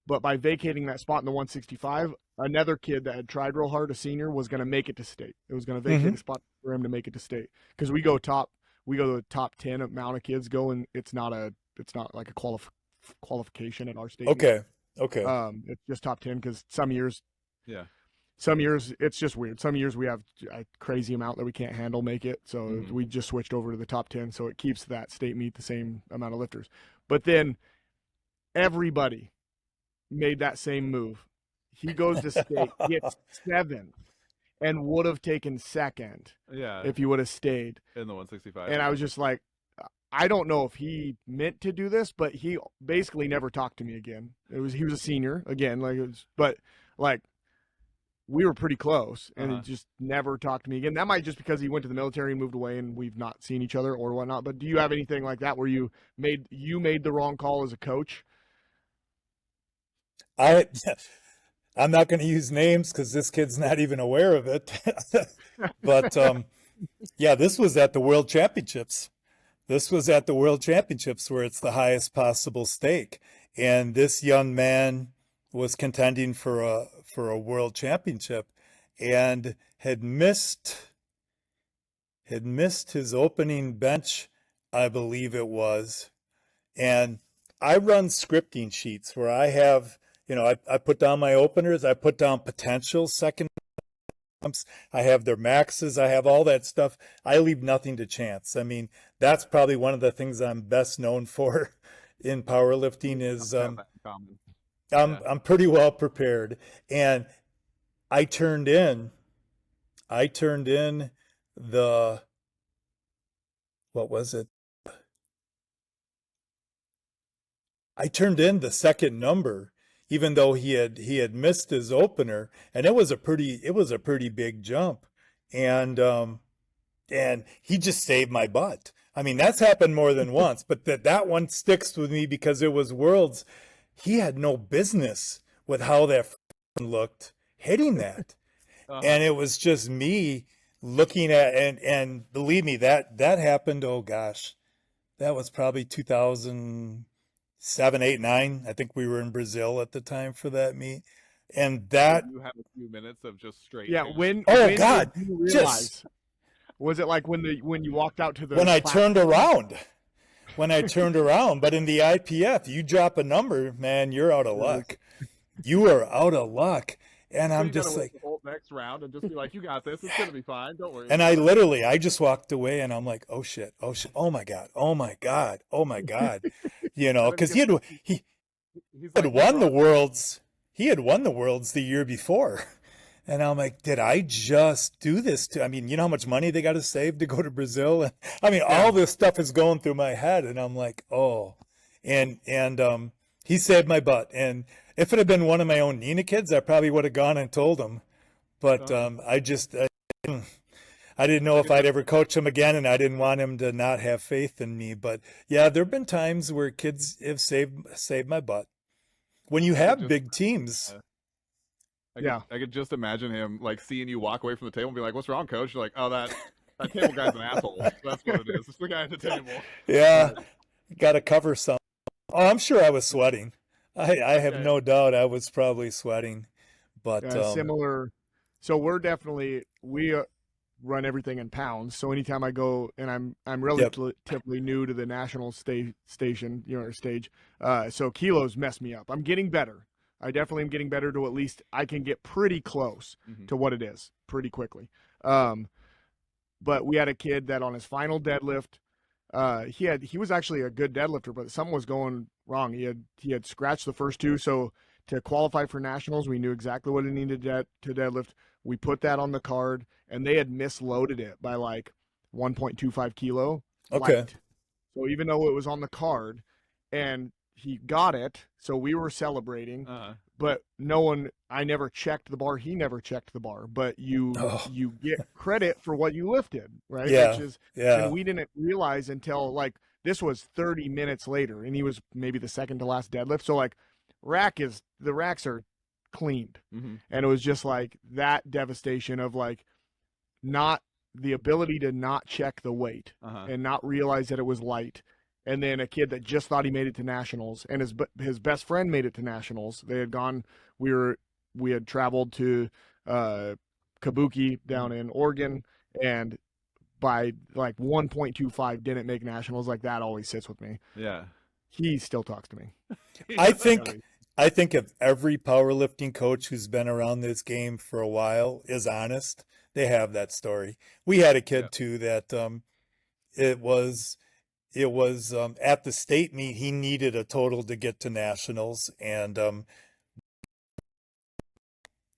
But by vacating that spot in the 165, another kid that had tried real hard, a senior, was going to make it to state. It was going to vacate a spot for him to make it to state, because we go to the top 10 amount of kids go, and it's not like a qualification at our state.
Okay.
It's just top 10, because some years
Yeah.
it's just weird. Some years we have a crazy amount that we can't handle make it, so we just switched over to the top 10, so it keeps that state meet the same amount of lifters. But then everybody made that same move. He goes to state, gets 7th, and would have taken second if he would have stayed
in the 165.
And I was just like, I don't know if he meant to do this, but he basically never talked to me again. He was a senior again, but we were pretty close, and he just never talked to me again. That might just because he went to the military and moved away, and we've not seen each other or whatnot. But do you have anything like that where you made the wrong call as a coach?
I'm not going to use names because this kid's not even aware of it. But yeah, this was at the World Championships. This was at the World Championships, where it's the highest possible stake. And this young man was contending for a world championship, and had missed his opening bench, I believe it was. And I run scripting sheets where I have, I put down my openers, I put down potential second jumps, I have their maxes, I have all that stuff. I leave nothing to chance. I mean, that's probably one of the things I'm best known for in powerlifting is
Have that in common.
I'm pretty well prepared. And I turned in the, what was it? I turned in the second number, even though he had missed his opener, and it was a pretty big jump, and he just saved my butt. I mean, that's happened more than once, but that one sticks with me because it was Worlds. He had no business with how that looked hitting that, and it was just me looking at and believe me, that happened. Oh gosh, that was probably 2007, 8, 9. I think we were in Brazil at the time for that meet. And that
You had a few minutes of just straight.
Yeah,
pain.
when
God,
did you realize? Was it like when you walked out to the
when I
platform?
turned around. When I turned around, but in the IPF, you drop a number, man, you're out of luck. You are out of luck. And
So
I'm
you gotta
just
wait
like,
the whole next round and just be like, "You got this. It's gonna be fine. Don't worry."
and I just walked away and I'm like, oh shit, oh my God, oh my God, oh my God. Because he
he's
had
like,
won the worlds. He had won the worlds the year before. And I'm like, did I just do this I mean, you know how much money they got to save to go to Brazil? And I mean, all this stuff is going through my head. And I'm like, oh, and he saved my butt. And if it had been one of my own Neenah kids, I probably would have gone and told him. But I didn't know if I'd ever coach him again, and I didn't want him to not have faith in me. But yeah, there have been times where kids have saved my butt. When you have big teams.
I could just imagine him like seeing you walk away from the table and be like, "What's wrong, coach?" You're like, "Oh, that table guy's an asshole. That's what it is. It's the guy at the table."
Yeah, got to cover some. Oh, I'm sure I was sweating. I have no doubt I was probably sweating. But
similar. So we run everything in pounds. So anytime I go, and I'm relatively new to the national station, or stage. So kilos mess me up. I'm getting better. I definitely am getting better to at least I can get pretty close to what it is pretty quickly. But we had a kid that on his final deadlift, he was actually a good deadlifter, but something was going wrong. He had scratched the first two. So to qualify for nationals, we knew exactly what he needed to deadlift. We put that on the card, and they had misloaded it by like 1.25 kilo.
Okay.
Light. So even though it was on the card, and he got it, so we were celebrating. But I never checked the bar. He never checked the bar. But you get credit for what you lifted, right?
Yeah.
And we didn't realize until like this was 30 minutes later, and he was maybe the second to last deadlift. So like the racks are cleaned. And it was just like that devastation of like not the ability to not check the weight and not realize that it was light. And then a kid that just thought he made it to nationals, and his best friend made it to nationals. They had gone. We had traveled to Kabuki down in Oregon, and by like 1.25 didn't make nationals. Like that always sits with me.
Yeah,
he still talks to me.
I think if every powerlifting coach who's been around this game for a while is honest, they have that story. We had a kid too that it was at the state meet, he needed a total to get to nationals, and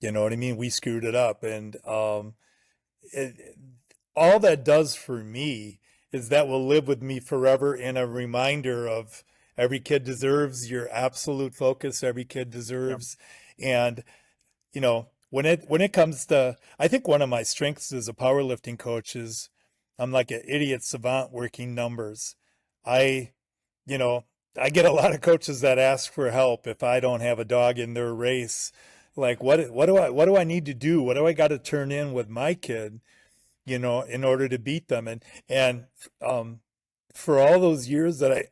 you know what I mean? We screwed it up, and all that does for me is that will live with me forever in a reminder of every kid deserves your absolute focus. Every kid deserves, and when it comes to, I think one of my strengths as a powerlifting coach is I'm like an idiot savant working numbers. I get a lot of coaches that ask for help if I don't have a dog in their race. Like, what do I need to do? What do I got to turn in with my kid, in order to beat them? And for all those years that I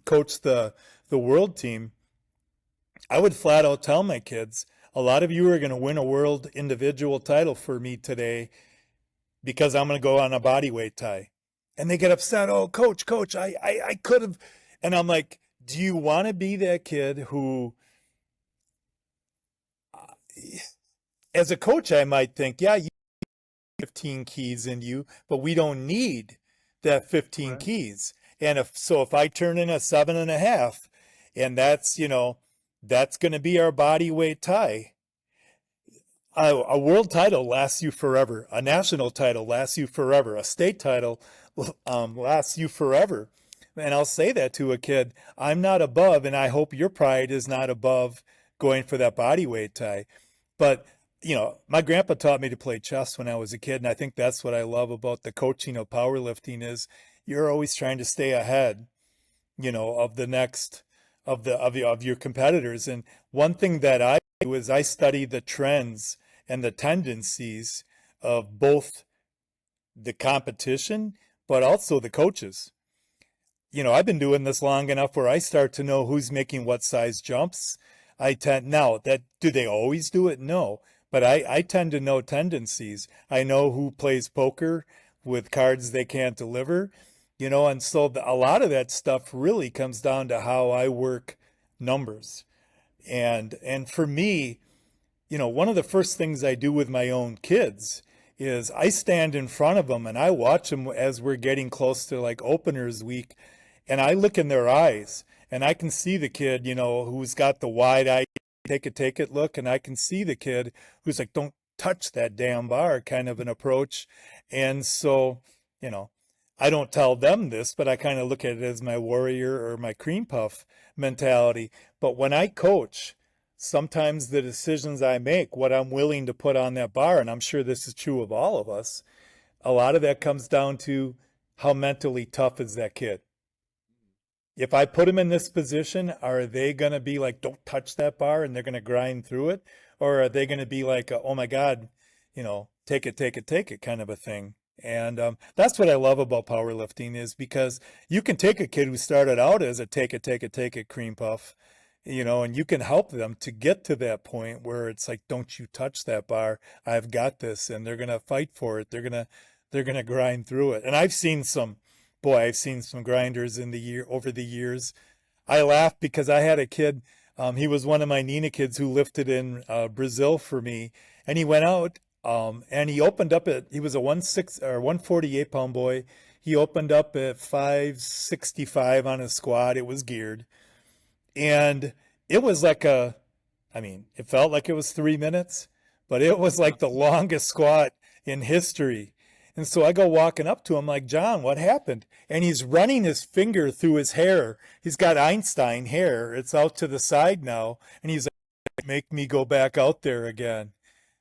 coached the world team, I would flat out tell my kids, a lot of you are going to win a world individual title for me today because I'm going to go on a body weight tie. And they get upset. Oh, coach, I could have. And I'm like, do you want to be that kid who, as a coach, I might think, yeah, you have 15 keys in you, but we don't need that 15
Right.
keys. And if I turn in a 7.5, and that's, that's going to be our body weight tie. A world title lasts you forever. A national title lasts you forever. A state title lasts you forever. And I'll say that to a kid. I'm not above, and I hope your pride is not above going for that body weight tie. But, my grandpa taught me to play chess when I was a kid, and I think that's what I love about the coaching of powerlifting is you're always trying to stay ahead, of the next of your competitors. And one thing that I do is I study the trends and the tendencies of both the competition, but also the coaches. I've been doing this long enough where I start to know who's making what size jumps. Do they always do it? No, but I tend to know tendencies. I know who plays poker with cards they can't deliver, and so a lot of that stuff really comes down to how I work numbers. And for me, one of the first things I do with my own kids is I stand in front of them and I watch them as we're getting close to like openers week, and I look in their eyes and I can see the kid, who's got the wide eye, take it look, and I can see the kid who's like, don't touch that damn bar kind of an approach. And so, I don't tell them this, but I kind of look at it as my warrior or my cream puff mentality. But when I coach, sometimes the decisions I make, what I'm willing to put on that bar, and I'm sure this is true of all of us, a lot of that comes down to how mentally tough is that kid. If I put them in this position, are they going to be like, don't touch that bar, and they're going to grind through it? Or are they going to be like, oh my God, take it kind of a thing? And that's what I love about powerlifting is because you can take a kid who started out as a take it cream puff, and you can help them to get to that point where it's like, don't you touch that bar. I've got this. And they're going to fight for it. They're going to grind through it. And I've seen some grinders over the years. I laugh because I had a kid, he was one of my Neenah kids who lifted in Brazil for me, and he went out and he opened up he was a 148 pound boy. He opened up at 565 on his squat. It was geared. And it was like it felt like it was 3 minutes, but it was like the longest squat in history. And so I go walking up to him like, John, what happened? And he's running his finger through his hair. He's got Einstein hair. It's out to the side now. And he's like, make me go back out there again.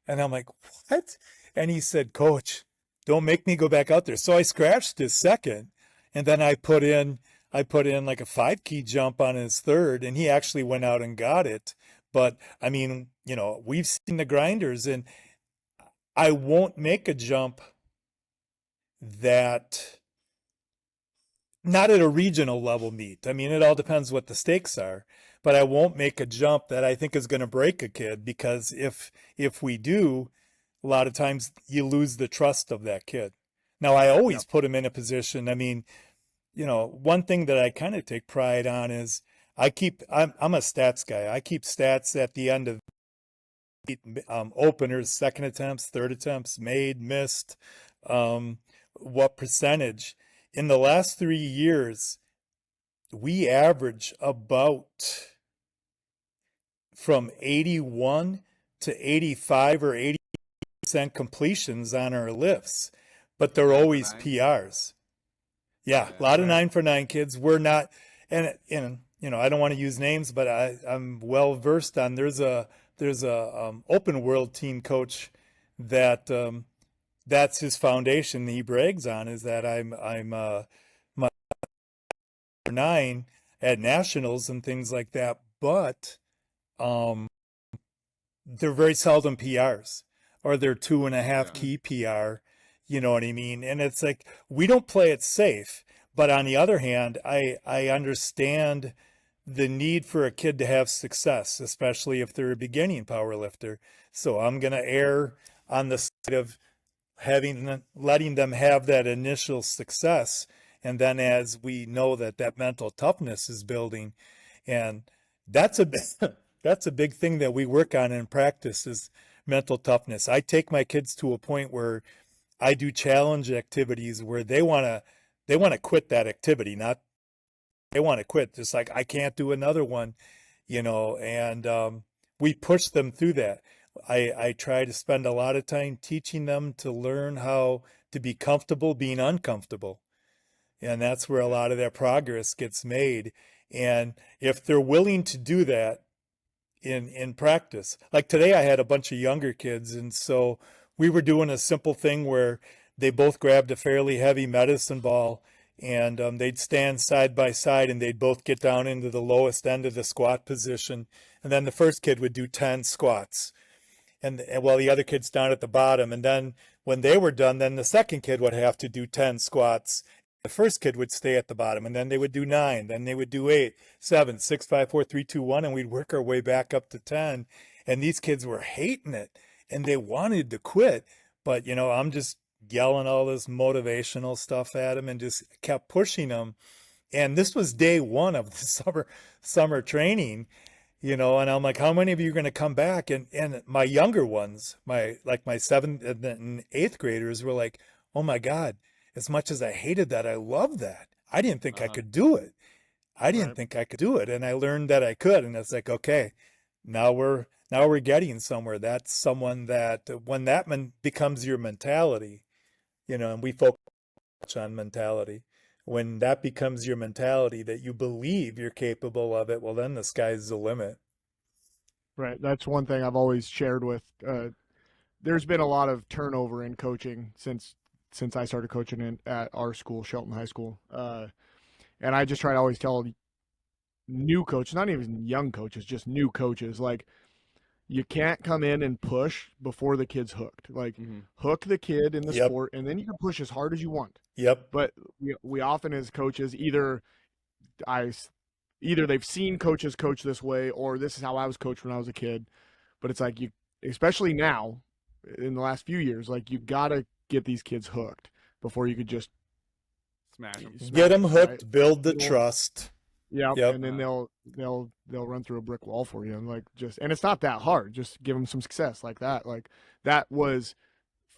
And I'm like, what? And he said, Coach, don't make me go back out there. So I scratched his second, and then I put in like a 5-key jump on his third, and he actually went out and got it. But I mean, we've seen the grinders, and I won't make a jump that not at a regional level meet. I mean, it all depends what the stakes are, but I won't make a jump that I think is going to break a kid, because if we do, a lot of times you lose the trust of that kid. Now, I always put him in a position. I mean, one thing that I kind of take pride on is I'm a stats guy. I keep stats at the end of openers, second attempts, third attempts, made, missed, what percentage. In the last 3 years, we average about from 81 to 85 or 80% completions on our lifts, but they're always PRs. Yeah, a lot of 9 for 9 kids. We're not, and I don't want to use names, but I'm well versed on. There's a open world team coach that that's his foundation. He brags on is that I'm my 9 at nationals and things like that, but they're very seldom PRs, or they're 2.5 key PR. You know what I mean? And it's like, we don't play it safe. But on the other hand, I understand the need for a kid to have success, especially if they're a beginning power lifter. So I'm going to err on the side of letting them have that initial success. And then as we know that mental toughness is building, and that's a that's a big thing that we work on in practice is mental toughness. I take my kids to a point where I do challenge activities where they want to quit that activity, not they want to quit. Just like I can't do another one, and we push them through that. I try to spend a lot of time teaching them to learn how to be comfortable being uncomfortable. And that's where a lot of that progress gets made. And if they're willing to do that in practice, like today I had a bunch of younger kids, and so we were doing a simple thing where they both grabbed a fairly heavy medicine ball, and they'd stand side by side, and they'd both get down into the lowest end of the squat position. And then the first kid would do 10 squats, and while the other kid's down at the bottom. And then when they were done, then the second kid would have to do 10 squats. The first kid would stay at the bottom, and then they would do 9, then they would do 8, 7, 6, 5, 4, 3, 2, 1, and we'd work our way back up to 10. And these kids were hating it, and they wanted to quit. But, I'm just yelling all this motivational stuff at them and just kept pushing them. And this was day one of the summer training, and I'm like, how many of you are going to come back? And my younger ones, my 7th and 8th graders were like, oh my God, as much as I hated that, I loved that. I didn't think I could do it. I didn't think I could do it. And I learned that I could. And it's like, okay, now we're getting somewhere. That's someone that when that becomes your mentality, and we focus on mentality, when that becomes your mentality that you believe you're capable of it, well, then the sky's the limit.
Right. That's one thing I've always shared with. There's been a lot of turnover in coaching since I started coaching at our school, Shelton High School. And I just try to always tell new coaches, not even young coaches, just new coaches, like, you can't come in and push before the kid's hooked. Like, hook the kid in the sport, and then you can push as hard as you want.
Yep.
But we often, as coaches, either they've seen coaches coach this way, or this is how I was coached when I was a kid. But it's like, especially now, in the last few years, like, you gotta get these kids hooked before you could just
smash them.
Get them hooked,
right?
build the trust.
Yeah,
Yep.
and then they'll run through a brick wall for you, and and it's not that hard. Just give them some success like that. Like, that was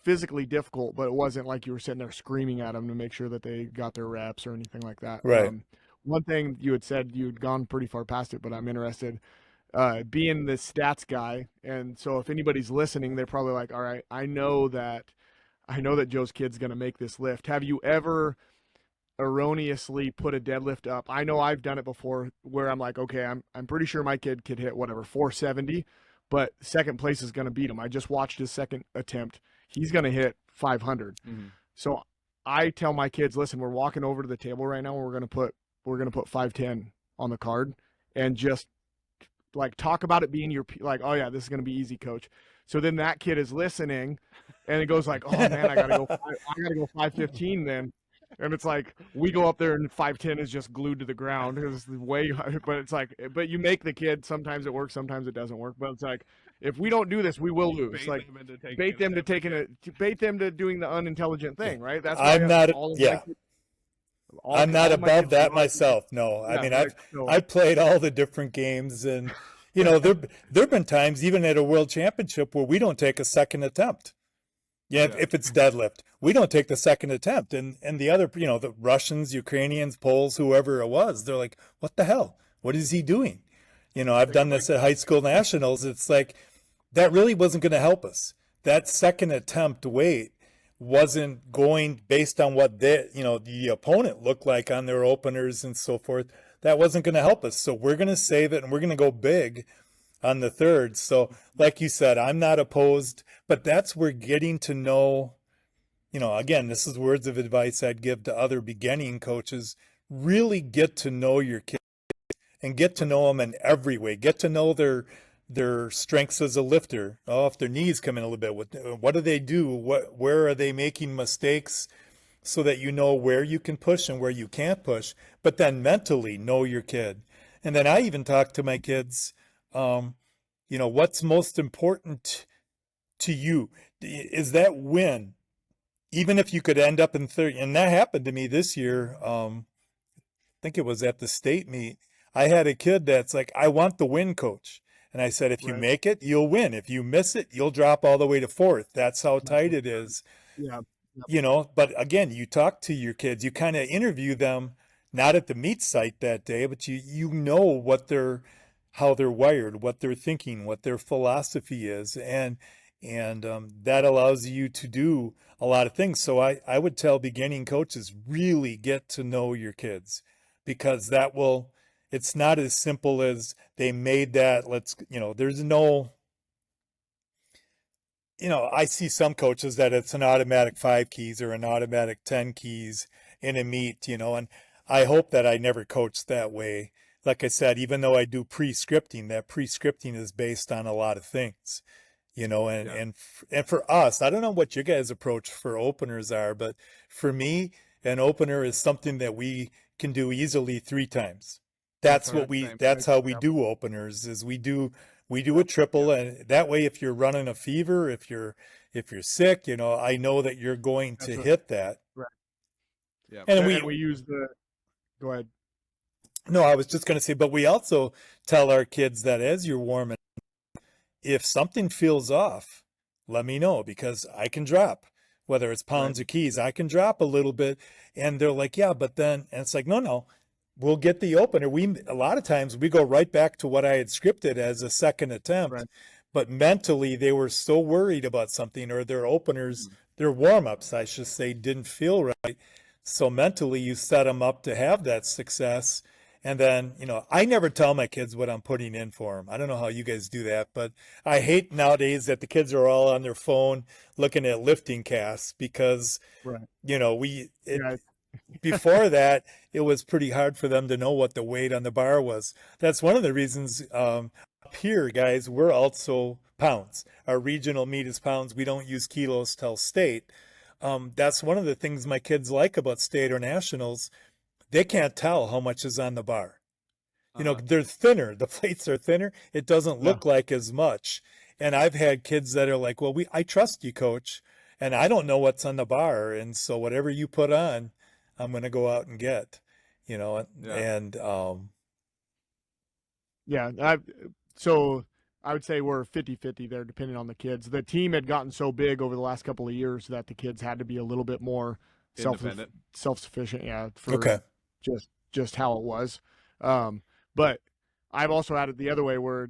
physically difficult, but it wasn't like you were sitting there screaming at them to make sure that they got their reps or anything like that.
Right.
One thing you had said, you'd gone pretty far past it, but I'm interested. Being the stats guy, and so if anybody's listening, they're probably like, all right, I know that Joe's kid's going to make this lift. Have you ever erroneously put a deadlift up? I know I've done it before where I'm like, okay, I'm pretty sure my kid could hit whatever 470, but second place is going to beat him. I just watched his second attempt. He's going to hit 500. So I tell my kids, listen, we're walking over to the table right now, and we're going to put 510 on the card, and just like talk about it being your, like, oh yeah, this is going to be easy, coach. So then that kid is listening, and it goes like, oh man, I gotta go 515 then. And it's like, we go up there and 510 is just glued to the ground. It's way, but it's like, but you make the kid, sometimes it works, sometimes it doesn't work. But it's like, if we don't do this, we will lose. Like, bait them to doing the unintelligent thing, right? That's why
I'm not above that myself. No, I mean, I've played all the different games, and there've been times even at a world championship where we don't take a second attempt. If it's deadlift, we don't take the second attempt, and the other, the Russians, Ukrainians, Poles, whoever it was, they're like, what the hell? What is he doing? I've done this at high school nationals. It's like, that really wasn't going to help us. That second attempt weight wasn't going based on what the opponent looked like on their openers and so forth. That wasn't going to help us. So we're going to save it, and we're going to go big on the third. So like you said, I'm not opposed, but that's where getting to know, again, this is words of advice I'd give to other beginning coaches. Really get to know your kids and get to know them in every way. Get to know their strengths as a lifter. Oh, if their knees come in a little bit, what do they do? Where are they making mistakes? So that you know where you can push and where you can't push. But then mentally know your kid. And then I even talk to my kids, what's most important to you? Is that win? Even if you could end up in third, and that happened to me this year. I think it was at the state meet. I had a kid that's like, I want the win, coach. And I said, if you
Right.
make it, you'll win. If you miss it, you'll drop all the way to fourth. That's how tight it is.
Yeah. Yep.
But again, you talk to your kids, you kind of interview them, not at the meet site that day, but you know how they're wired, what they're thinking, what their philosophy is, and that allows you to do a lot of things. So I would tell beginning coaches, really get to know your kids, because it's not as simple as they made that. There's no, I see some coaches that it's an automatic 5 keys or an automatic 10 keys in a meet, and I hope that I never coach that way. Like I said, even though I do pre-scripting, that pre-scripting is based on a lot of things, and,
Yeah.
and for us, I don't know what your guys' approach for openers are, but for me, an opener is something that we can do easily 3 times. That's
Right.
Same.
that's how we
Yep.
do openers, is we do a triple, and that way if you're running a fever, if you're sick, I know that you're going
That's
to
right.
hit that.
Right.
Yeah.
And
And we use go ahead.
no, I was just going to say, but we also tell our kids that as you're warming, if something feels off, let me know, because I can drop, whether it's pounds
Right.
or keys, I can drop a little bit. And they're like, yeah, but then, and it's like, no, we'll get the opener. A lot of times we go right back to what I had scripted as a second attempt,
Right.
but mentally they were so worried about something, or their openers, their warm-ups, I should say, didn't feel right. So mentally you set them up to have that success. And then, I never tell my kids what I'm putting in for them. I don't know how you guys do that, but I hate nowadays that the kids are all on their phone looking at lifting casts, because,
Right.
it,
Yeah.
before that, it was pretty hard for them to know what the weight on the bar was. That's one of the reasons, up here, guys, we're also pounds. Our regional meet is pounds. We don't use kilos till state. That's one of the things my kids like about state or nationals. They can't tell how much is on the bar. They're thinner. The plates are thinner. It doesn't
Yeah.
look like as much. And I've had kids that are like, well, I trust you, coach, and I don't know what's on the bar. And so whatever you put on, I'm going to go out and get,
Yeah.
and,
Yeah. So I would say we're 50-50 there, depending on the kids. The team had gotten so big over the last couple of years that the kids had to be a little bit more
Independent.
self-sufficient. Yeah. For
okay.
just how it was. But I've also had it the other way, where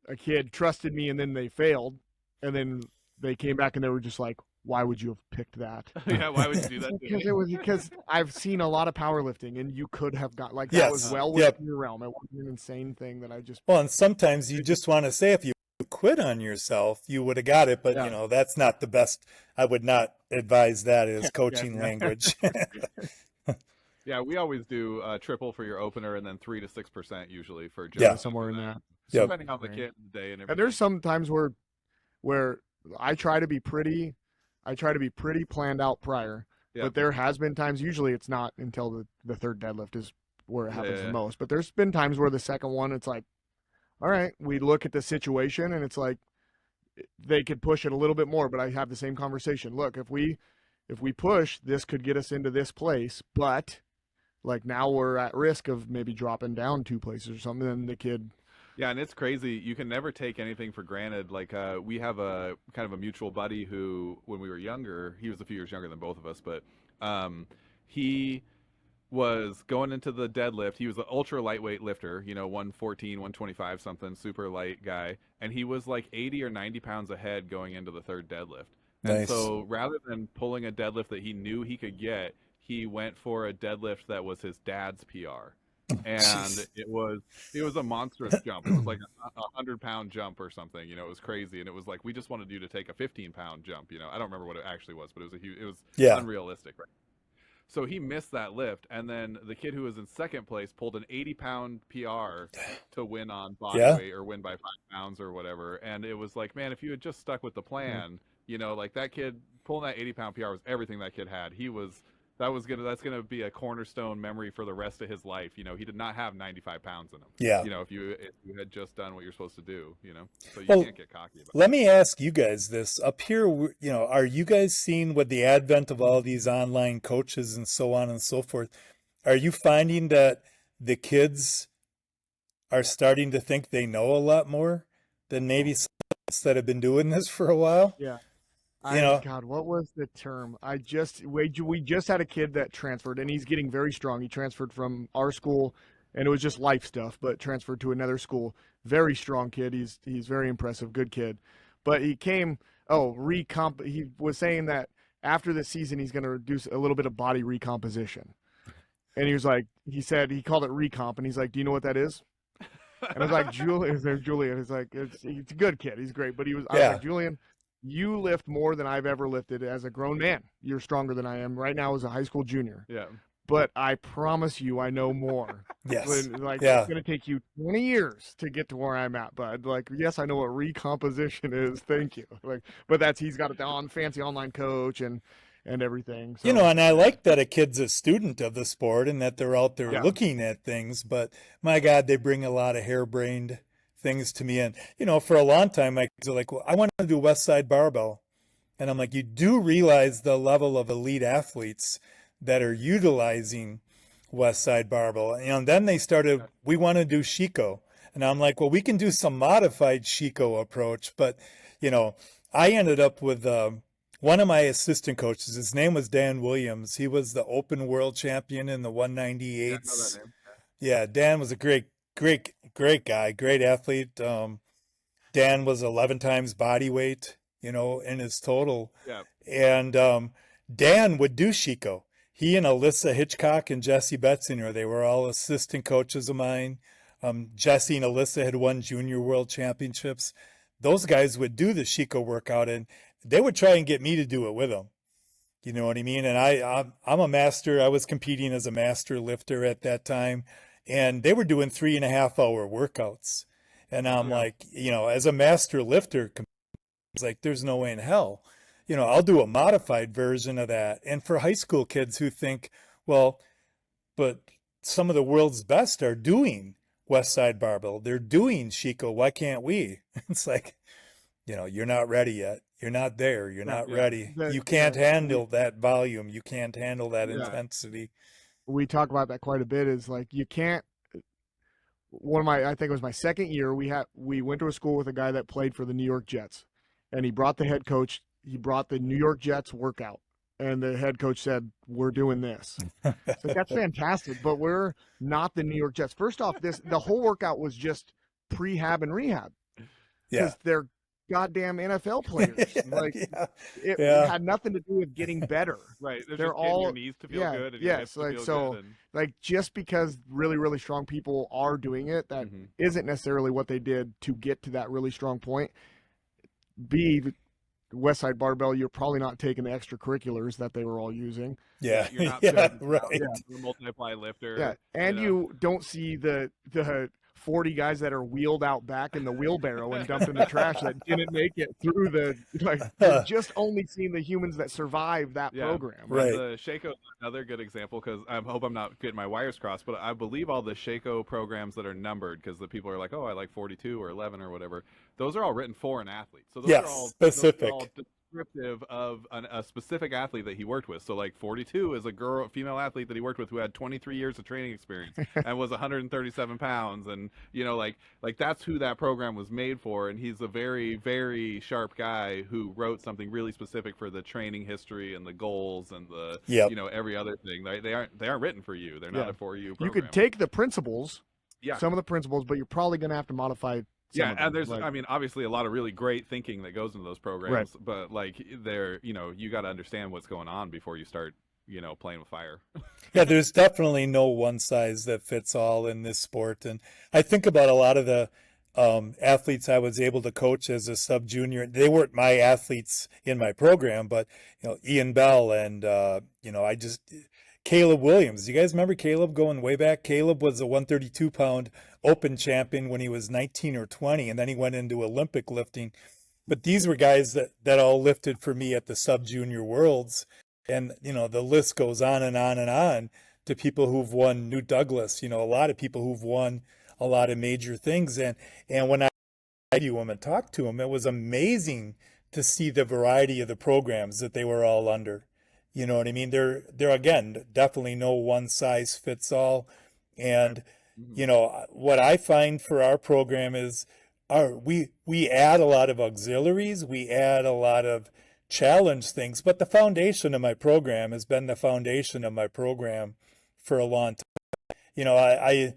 a kid trusted me and then they failed, and then they came back and they were just like, "Why would you have picked that?"
Yeah. Why would you do that? To
Because
me?
because I've seen a lot of powerlifting, and you could have got like that was
Yes.
well
Yep.
within your realm. It wasn't an insane thing that I just
Well, and sometimes you just want to say, if you quit on yourself, you would have got it, but
yeah
that's not the best. I would not advise that as coaching
yeah
language.
Yeah, we always do triple for your opener, and then 3 to 6% usually for
Yeah.
just
somewhere in that.
Yep.
depending on the kid, the day, and
And
everything.
there's some times where I try to be pretty planned out prior.
Yeah.
But there has been times, usually it's not until the third deadlift is where it happens
Yeah.
the most. But there's been times where the second one, it's like, all right, we look at the situation and it's like they could push it a little bit more, but I have the same conversation. Look, if we push, this could get us into this place, but like now we're at risk of maybe dropping down 2 places or something, and the kid
Yeah, and it's crazy. You can never take anything for granted. Like we have a kind of a mutual buddy who, when we were younger, he was a few years younger than both of us, but he was going into the deadlift. He was an ultra lightweight lifter, 114, 125 something, super light guy, and he was like 80 or 90 pounds ahead going into the third deadlift. And
Nice.
so rather than pulling a deadlift that he knew he could get, he went for a deadlift that was his dad's PR. And
Jeez.
it was a monstrous jump. It was like a 100-pound jump or something. It was crazy, and it was like, we just wanted you to take a 15-pound jump. I don't remember what it actually was, but it was
Yeah.
unrealistic, right? So he missed that lift, and then the kid who was in second place pulled an 80-pound PR to win on body
Yeah.
weight or win by 5 pounds or whatever. And it was like, man, if you had just stuck with the plan, like that kid pulling that 80-pound PR was everything that kid had. He was That's gonna be a cornerstone memory for the rest of his life. You know, he did not have 95 pounds in him.
Yeah.
You know, if you had just done what you're supposed to do, you know, so you
Well,
can't get cocky about
let me ask you guys this. Up here, you know, are you guys seeing with the advent of all these online coaches and so on and so forth, are you finding that the kids are starting to think they know a lot more than maybe some of us that have been doing this for a while?
Yeah.
You know,
God, what was the term? We just had a kid that transferred, and he's getting very strong. He transferred from our school, and it was just life stuff, but transferred to another school. Very strong kid. He's very impressive, good kid. But he came. He was saying that after the season he's going to do a little bit of body recomposition, and he said he called it recomp, and he's like, "Do you know what that is?" And I was like, Julian, his name's Julian. He's like, he's a good kid. He's great. But I was
yeah,
like, Julian, you lift more than I've ever lifted as a grown man. You're stronger than I am right now as a high school junior.
yeah.
But I promise you, I know more.
yes,
Like,
yeah.
it's going to take you 20 years to get to where I'm at, bud. Like, yes, I know what recomposition is. Thank you. Like, but he's got a fancy online coach and everything. So,
You know, and I like that a kid's a student of the sport and that they're out there
yeah,
looking at things, but my God, they bring a lot of harebrained things to me. And, you know, for a long time, my kids are like, well, I want to do West Side Barbell. And I'm like, you do realize the level of elite athletes that are utilizing West Side Barbell. And then they started, we want to do Shiko. And I'm like, well, we can do some modified Shiko approach. But, you know, I ended up with one of my assistant coaches. His name was Dan Williams. He was the open world champion in the
Yeah, I know that
198s.
name.
Yeah, Dan was a great guy, great athlete. Dan was 11 times body weight, you know, in his total.
Yeah.
And Dan would do Shiko. He and Alyssa Hitchcock and Jesse Betzinger, they were all assistant coaches of mine. Jesse and Alyssa had won junior world championships. Those guys would do the Shiko workout, and they would try and get me to do it with them. You know what I mean? And I'm a master. I was competing as a master lifter at that time, and they were doing 3.5 hour workouts. And I'm
yeah,
like, you know, as a master lifter, it's like, there's no way in hell. You know, I'll do a modified version of that. And for high school kids who think, well, but some of the world's best are doing West Side Barbell, they're doing Shiko. Why can't we? It's like, you know, you're not ready yet. You're not there. You're not
Yeah.
ready. You can't handle that volume. You can't handle that
Yeah.
intensity.
we talk about that quite a bit. Is like you can't. I think it was my second year. We went to a school with a guy that played for the New York Jets, and he brought the head coach. He brought the New York Jets workout, and the head coach said, "We're doing this." So that's fantastic, but we're not the New York Jets. First off, the whole workout was just prehab and rehab
Yeah.
because they're goddamn NFL players. Like
Yeah.
it
Yeah.
had nothing to do with getting better.
Right. They're
They're
just getting your
all
knees to feel
yeah,
good and your hips
yes.
to
Like
feel
so,
good. And
like just because really really strong people are doing it, that
Mhm.
isn't necessarily what they did to get to that really strong point. The West Side Barbell, you're probably not taking the extracurriculars that they were all using.
Yeah.
You're not
Yeah.
putting
Right.
out the multiply lifter.
Yeah, and
know.
you don't see the 40 guys that are wheeled out back in the wheelbarrow and dumped in the trash that didn't make it through you're just only seeing the humans that survive that
Yeah.
program.
Right.
The Shaco is another good example because I hope I'm not getting my wires crossed, but I believe all the Shaco programs that are numbered because the people are like, oh, I like 42 or 11 or whatever. Those are all written for an athlete. So those
Yes,
are all
specific.
descriptive of a specific athlete that he worked with. So like 42 is a female athlete that he worked with who had 23 years of training experience and was 137 pounds, and you know like that's who that program was made for. And he's a very very sharp guy who wrote something really specific for the training history and the goals and the
Yep.
you know every other thing. They aren't written for you. They're not
Yeah.
a for you
You
program.
could take the principles,
yeah.
some of the principles, but you're probably going to have to modify.
Yeah,
of
and
them.
there's,
Like,
I mean, obviously a lot of really great thinking that goes into those programs, but like they're, you know, you got to understand what's going on before you start, you know, playing with fire.
Yeah, there's definitely no one size that fits all in this sport. And I think about a lot of the athletes I was able to coach as a sub junior. They weren't my athletes in my program, but you know, Ian Bell and you know, Caleb Williams. You guys remember Caleb going way back? Caleb was a 132-pound open champion when he was 19 or 20, and then he went into Olympic lifting. But these were guys that all lifted for me at the sub junior worlds. And, the list goes on and on and on to people who've won New Douglas, a lot of people who've won a lot of major things. And when I interviewed them and talked to them, it was amazing to see the variety of the programs that they were all under. You know what I mean? There again, definitely no one size fits all. And, what I find for our program is we add a lot of auxiliaries, we add a lot of challenge things, but the foundation of my program has been the foundation of my program for a long time.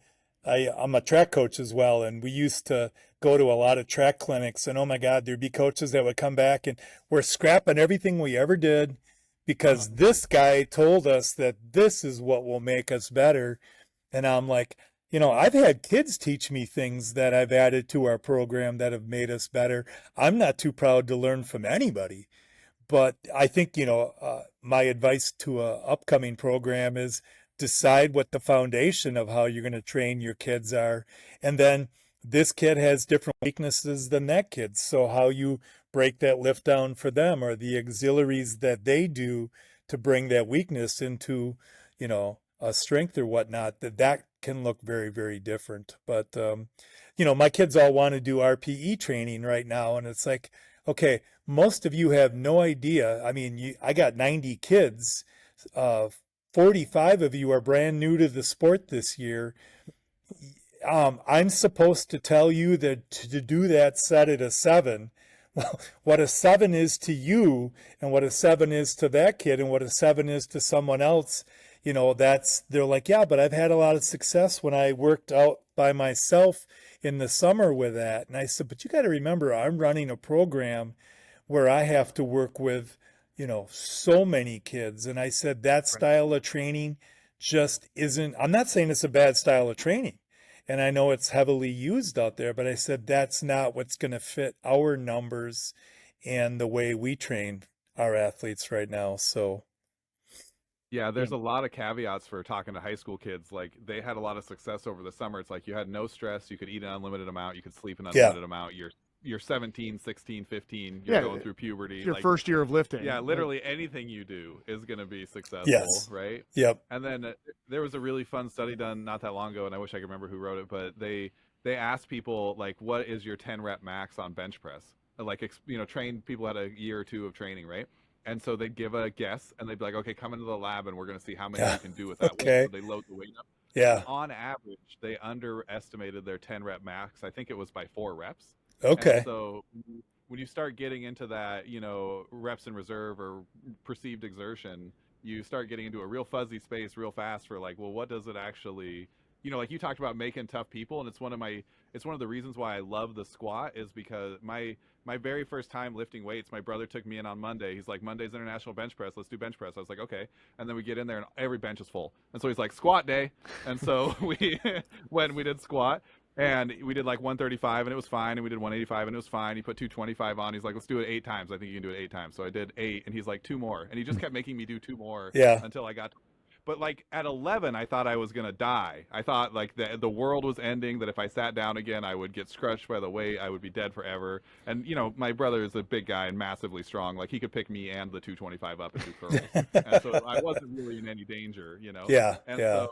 I'm a track coach as well, and we used to go to a lot of track clinics, and oh my God, there'd be coaches that would come back and we're scrapping everything we ever did because this guy told us that this is what will make us better. And I'm like, I've had kids teach me things that I've added to our program that have made us better. I'm not too proud to learn from anybody. But I think, my advice to a upcoming program is decide what the foundation of how you're going to train your kids are. And then this kid has different weaknesses than that kid. So how you break that lift down for them or the auxiliaries that they do to bring that weakness into, a strength or whatnot, that can look very, very different. But, my kids all want to do RPE training right now. And it's like, okay, most of you have no idea. I mean, I got 90 kids. 45 of you are brand new to the sport this year. I'm supposed to tell you that to do that set at a 7. Well, what a 7 is to you and what a 7 is to that kid and what a 7 is to someone else, they're like, yeah, but I've had a lot of success when I worked out by myself in the summer with that. And I said, but you got to remember, I'm running a program where I have to work with, so many kids. And I said, that style of training just isn't, I'm not saying it's a bad style of training. And I know it's heavily used out there, but I said, that's not what's going to fit our numbers and the way we train our athletes right now. So.
Yeah, there's a lot of caveats for talking to high school kids. Like they had a lot of success over the summer. It's like you had no stress. You could eat an unlimited amount. You could sleep an unlimited amount. You're 17, 16, 15. You're going through puberty.
It's your first year of lifting.
Yeah, literally anything you do is going to be successful, right?
Yep.
And then there was a really fun study done not that long ago, and I wish I could remember who wrote it, but they asked people, like, what is your 10 rep max on bench press? Like, train people had a year or two of training, right? And so they'd give a guess, and they'd be like, okay, come into the lab, and we're going to see how many you can do with that weight. So they load the weight up.
Yeah.
And on average, they underestimated their 10 rep max. I think it was by 4 reps.
Okay.
And so when you start getting into that, reps in reserve or perceived exertion, you start getting into a real fuzzy space real fast for like, well, what does it actually, like you talked about making tough people. And it's one of the reasons why I love the squat is because my very first time lifting weights, my brother took me in on Monday. He's like, Monday's International Bench Press. Let's do bench press. I was like, okay. And then we get in there and every bench is full. And so he's like, squat day. And so we did squat. And we did like 135 and it was fine. And we did 185 and it was fine. He put 225 on. He's like, let's do it 8 times. I think you can do it 8 times. So I did 8 and he's like 2 more. And he just kept making me do 2 more until I got to. But like at 11, I thought I was going to die. I thought like the world was ending, that if I sat down again, I would get crushed by the weight. I would be dead forever. And, my brother is a big guy and massively strong. Like he could pick me and the 225 up and do curls. And so I wasn't really in any danger,
Yeah.
And so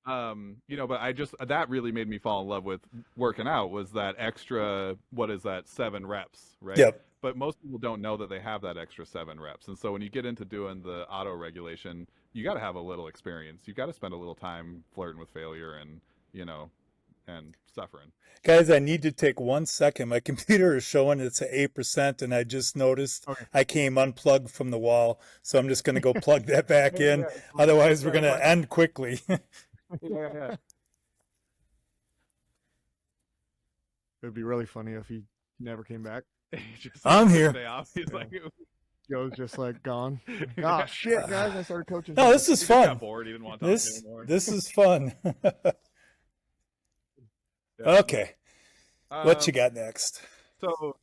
but that really made me fall in love with working out was that extra, what is that, 7 reps, right?
Yep.
But most people don't know that they have that extra 7 reps. And so when you get into doing the auto regulation, you got to have a little experience. You got to spend a little time flirting with failure and, and suffering.
Guys, I need to take 1 second. My computer is showing it's at 8%, and I just noticed I came unplugged from the wall. So I'm just going to go plug that back in. Otherwise, we're going to end quickly.
Yeah. It'd be really funny if he never came back.
I'm here.
He's like,
Joe's just like gone. Oh shit, guys! I started coaching.
No, this is fun.
Got bored. He didn't want to talk anymore.
This is fun. Okay, what you got next?
So,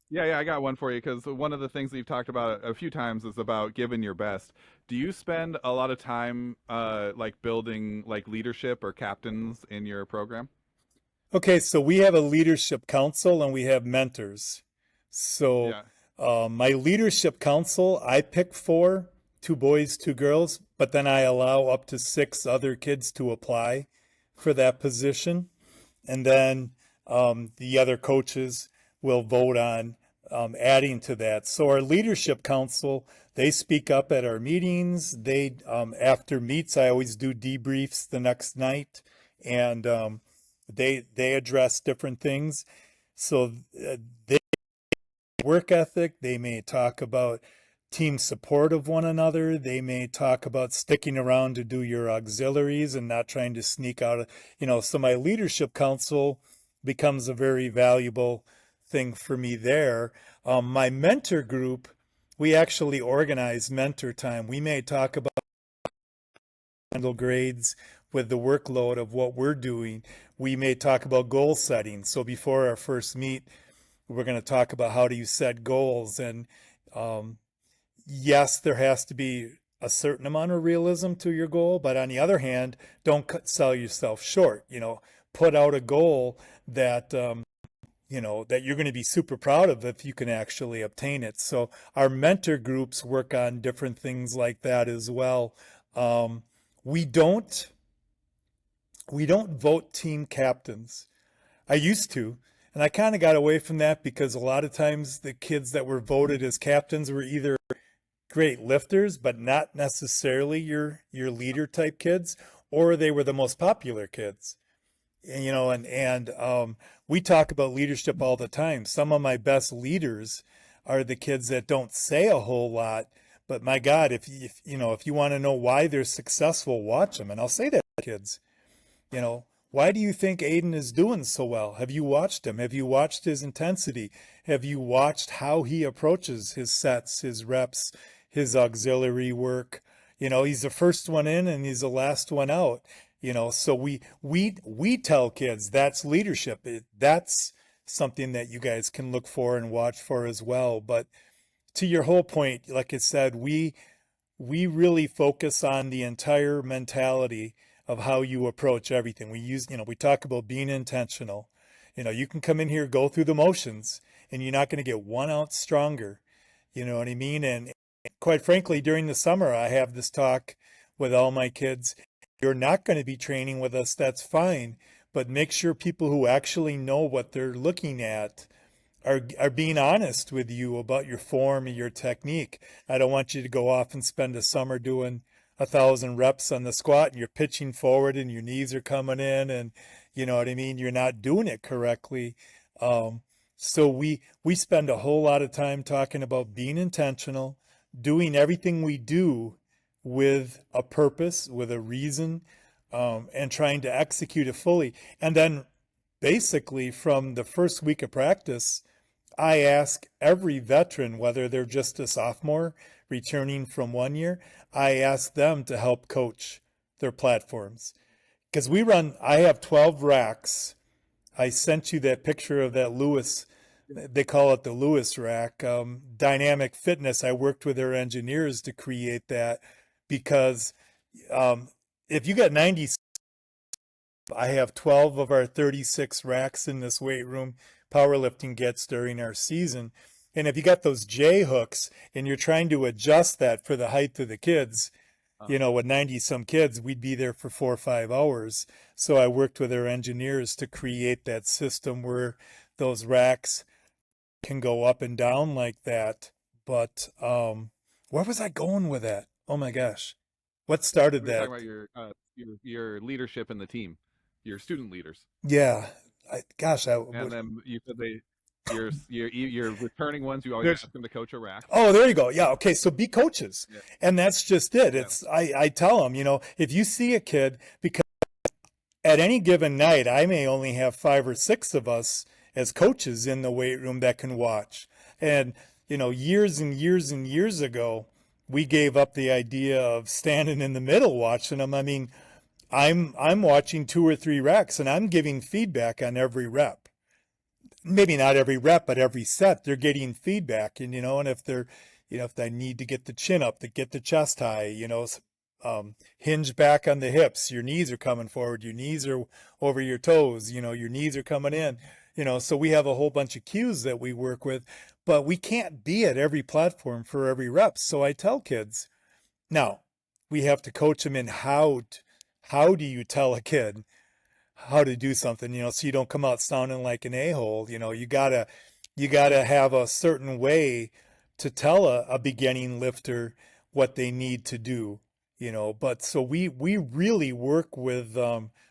yeah, I got one for you because one of the things that you've talked about a few times is about giving your best. Do you spend a lot of time like building like leadership or captains in your program?
Okay, so we have a leadership council and we have mentors. So my leadership council, I pick 4 2 boys, 2 girls, but then I allow up to 6 other kids to apply for that position. And then the other coaches will vote on adding to that. So our leadership council, they speak up at our meetings. They after meets, I always do debriefs the next night, and they address different things. So they work ethic. They may talk about team support of one another. They may talk about sticking around to do your auxiliaries and not trying to sneak out. So my leadership council becomes a very valuable thing for me there. My mentor group, we actually organize mentor time. We may talk about handle grades with the workload of what we're doing. We may talk about goal setting. So before our first meet, we're going to talk about how do you set goals. And yes, there has to be a certain amount of realism to your goal, but on the other hand, don't sell yourself short. Put out a goal that that you're going to be super proud of if you can actually obtain it. So our mentor groups work on different things like that as well. We don't vote team captains. I used to, and I kind of got away from that because a lot of times the kids that were voted as captains were either great lifters, but not necessarily your leader type kids, or they were the most popular kids. And we talk about leadership all the time. Some of my best leaders are the kids that don't say a whole lot, but my God, if you want to know why they're successful, watch them. And I'll say that to kids, why do you think Aiden is doing so well? Have you watched him? Have you watched his intensity? Have you watched how he approaches his sets, his reps, his auxiliary work? He's the first one in and he's the last one out. So we tell kids that's leadership. That's something that you guys can look for and watch for as well. But to your whole point, like I said, we really focus on the entire mentality of how you approach everything. We talk about being intentional. You can come in here, go through the motions, and you're not going to get 1 ounce stronger. You know what I mean? And quite frankly, during the summer, I have this talk with all my kids. You're not going to be training with us, that's fine, but make sure people who actually know what they're looking at are being honest with you about your form and your technique. I don't want you to go off and spend a summer doing 1,000 reps on the squat and you're pitching forward and your knees are coming in and you know what I mean, you're not doing it correctly. So we spend a whole lot of time talking about being intentional, doing everything we do with a purpose, with a reason, and trying to execute it fully. And then basically from the first week of practice, I ask every veteran, whether they're just a sophomore returning from 1 year, I ask them to help coach their platforms. Because I have 12 racks. I sent you that picture of that Lewis, they call it the Lewis rack. Dynamic Fitness, I worked with their engineers to create that because if you got 90, I have 12 of our 36 racks in this weight room powerlifting gets during our season. And if you got those J hooks and you're trying to adjust that for the height of the kids, with 90 some kids, we'd be there for 4 or 5 hours. So I worked with our engineers to create that system where those racks can go up and down like that. But where was I going with that? Oh my gosh. What started
We were
that?
talking about your leadership in the team, your student leaders.
Yeah.
And then you said your returning ones, you always ask them to coach a rack.
Oh, there you go. Yeah. Okay. So be coaches.
Yeah.
And that's just it.
Yeah.
I tell them, if you see a kid, because at any given night, I may only have 5 or 6 of us as coaches in the weight room that can watch. And, years and years and years ago, we gave up the idea of standing in the middle watching them. I mean, I'm watching 2 or 3 reps and I'm giving feedback on every rep. Maybe not every rep, but every set they're getting feedback. And, and if they're, if they need to get the chin up, to get the chest high, hinge back on the hips, your knees are coming forward, your knees are over your toes, your knees are coming in, so we have a whole bunch of cues that we work with, but we can't be at every platform for every rep. So I tell kids, Now, we have to coach them in how do you tell a kid how to do something, so you don't come out sounding like an a-hole. You gotta have a certain way to tell a beginning lifter what they need to do, but so we really work with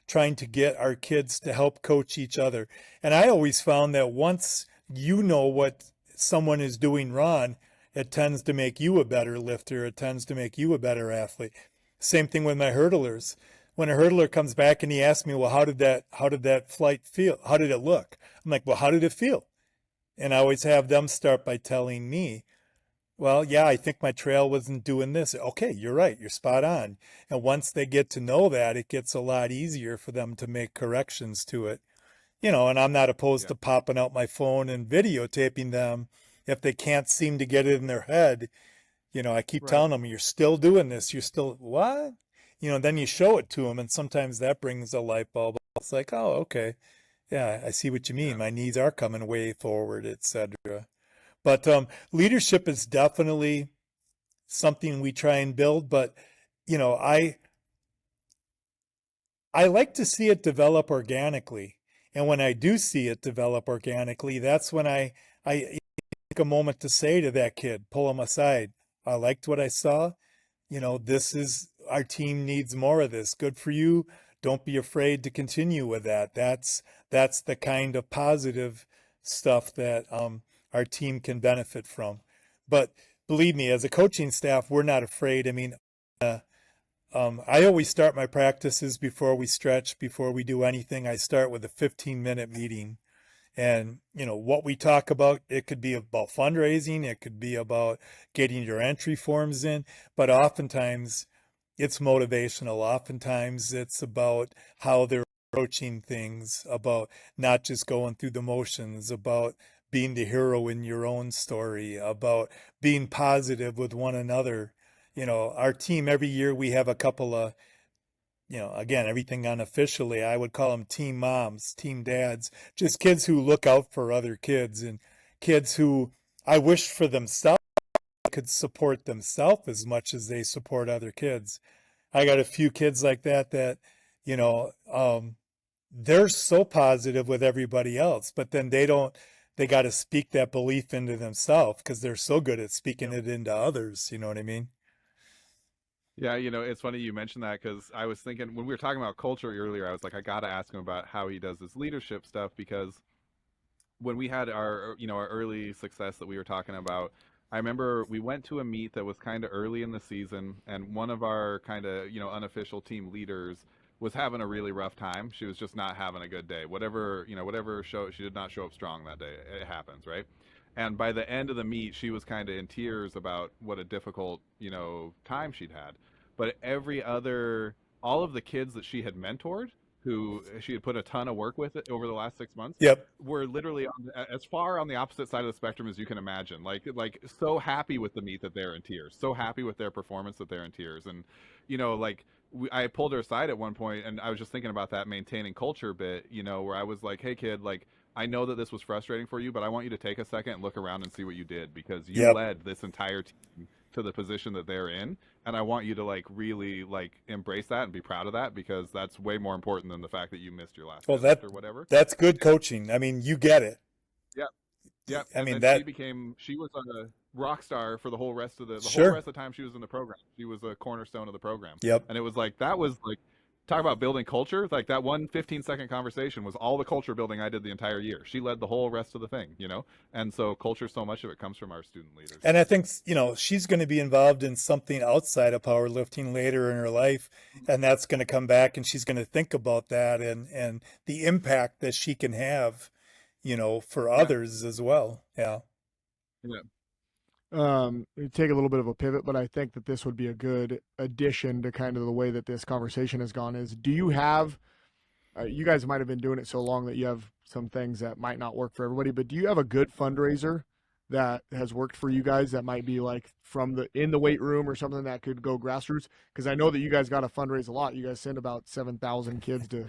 trying to get our kids to help coach each other. And I always found that once you know what someone is doing wrong, it tends to make you a better lifter. It tends to make you a better athlete. Same thing with my hurdlers. When a hurdler comes back and he asks me, well, how did that flight feel? How did it look? I'm like, well, how did it feel? And I always have them start by telling me, well, yeah, I think my trail wasn't doing this. Okay, you're right. You're spot on. And once they get to know that, it gets a lot easier for them to make corrections to it. And I'm not opposed
Yeah.
to popping out my phone and videotaping them if they can't seem to get it in their head. I keep
Right.
telling them, you're still doing this. You're still, what? Then you show it to them, and sometimes that brings a light bulb. It's like, oh, okay. Yeah, I see what you mean.
Yeah.
My knees are coming way forward, etc. But leadership is definitely something we try and build. But I like to see it develop organically. And when I do see it develop organically, that's when I take a moment to say to that kid, pull him aside. I liked what I saw. This is our team needs more of this. Good for you. Don't be afraid to continue with that. That's the kind of positive stuff that our team can benefit from. But believe me, as a coaching staff, we're not afraid. I mean, I always start my practices before we stretch, before we do anything. I start with a 15-minute meeting. And, what we talk about, it could be about fundraising, it could be about getting your entry forms in, but oftentimes it's motivational. Oftentimes it's about how they're approaching things, about not just going through the motions, about being the hero in your own story, about being positive with one another. Our team, every year we have a couple of, again, everything unofficially, I would call them team moms, team dads, just kids who look out for other kids, and kids who I wish for themselves could support themselves as much as they support other kids. I got a few kids like that, they're so positive with everybody else, but then they got to speak that belief into themselves because they're so good at speaking
Yep.
it into others. You know what I mean?
Yeah, it's funny you mentioned that because I was thinking when we were talking about culture earlier, I was like, I gotta ask him about how he does this leadership stuff because when we had our early success that we were talking about, I remember we went to a meet that was kind of early in the season, and one of our kind of unofficial team leaders was having a really rough time. She was just not having a good day. Whatever show, she did not show up strong that day. It happens, right? And by the end of the meet, she was kind of in tears about what a difficult time she'd had. But all of the kids that she had mentored, who she had put a ton of work with it over the last 6 months,
Yep.
were literally as far on the opposite side of the spectrum as you can imagine. Like so happy with the meet that they're in tears, so happy with their performance that they're in tears, and I pulled her aside at one point, and I was just thinking about that maintaining culture bit, where I was like, "Hey, kid, like." I know that this was frustrating for you, but I want you to take a second and look around and see what you did because you
Yep.
led this entire team to the position that they're in, and I want you to really embrace that and be proud of that because that's way more important than the fact that you missed your last
Well,
deadlift or whatever.
that's good coaching. I mean, you get it.
Yeah, yeah,
I
and
mean
then
that.
she was a rock star for the whole rest of the whole
Sure.
rest of the time she was in the program. She was a cornerstone of the program,
Yep.
and it was like that was like talk about building culture. Like that one 15-second conversation was all the culture building I did the entire year. She led the whole rest of the thing. And so culture, so much of it comes from our student leaders.
And I think, she's going to be involved in something outside of powerlifting later in her life, and that's going to come back, and she's going to think about that and the impact that she can have, for
Yeah,
others as well. Yeah.
yeah,
Take a little bit of a pivot, but I think that this would be a good addition to kind of the way that this conversation has gone. Is do you have you guys might have been doing it so long that you have some things that might not work for everybody, but do you have a good fundraiser that has worked for you guys that might be like from the in the weight room or something that could go grassroots? Because I know that you guys got to fundraise a lot. You guys send about 7,000 kids to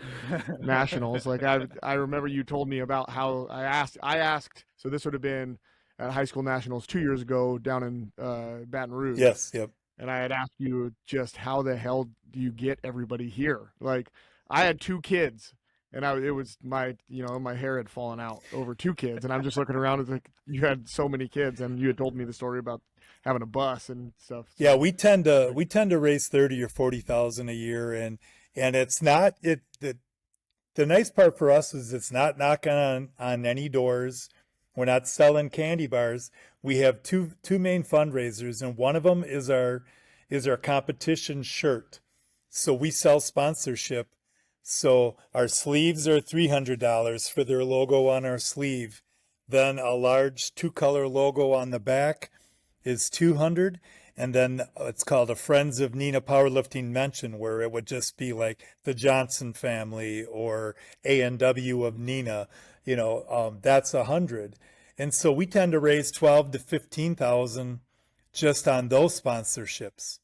nationals. Like I remember you told me about how I asked. So this would have been at high school nationals 2 years ago down in Baton Rouge.
Yes. Yep.
and I had asked you just how the hell do you get everybody here? Like, I had 2 kids, and it was my hair had fallen out over 2 kids, and I'm just looking around and like, you had so many kids, and you had told me the story about having a bus and stuff.
Yeah,
So,
we tend to raise 30 or 40,000 a year, and it's not it the nice part for us is it's not knocking on any doors. We're not selling candy bars. We have two main fundraisers, and one of them is our competition shirt. So we sell sponsorship. So our sleeves are $300 for their logo on our sleeve. Then a large 2-color logo on the back is 200, and then it's called a Friends of Neenah Powerlifting Mention, where it would just be like the Johnson family or A&W of Neenah. That's 100. And so we tend to raise 12 to 15,000 just on those sponsorships.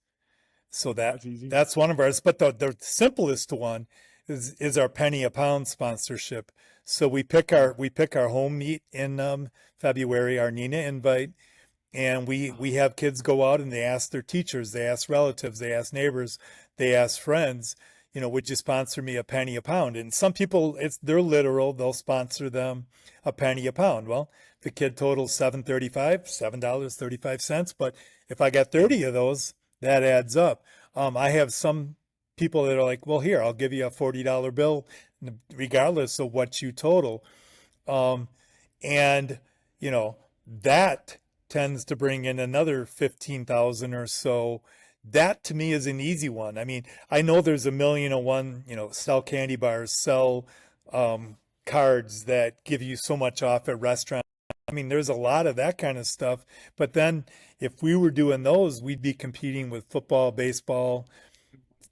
So
that's easy.
that's one of ours. But the simplest one is our penny a pound sponsorship. So we pick our home meet in February, our Neenah invite, and we have kids go out and they ask their teachers, they ask relatives, they ask neighbors, they ask friends, would you sponsor me a penny a pound? And some people, they're literal, they'll sponsor them a penny a pound. Well, the kid totals $7.35, but if I got 30 of those, that adds up. I have some people that are like, well, here, I'll give you a $40 bill regardless of what you total. And that tends to bring in another 15,000 or so. That to me is an easy one. I mean, I know there's a million and one, sell candy bars, sell cards that give you so much off at restaurants. I mean, there's a lot of that kind of stuff. But then if we were doing those, we'd be competing with football, baseball,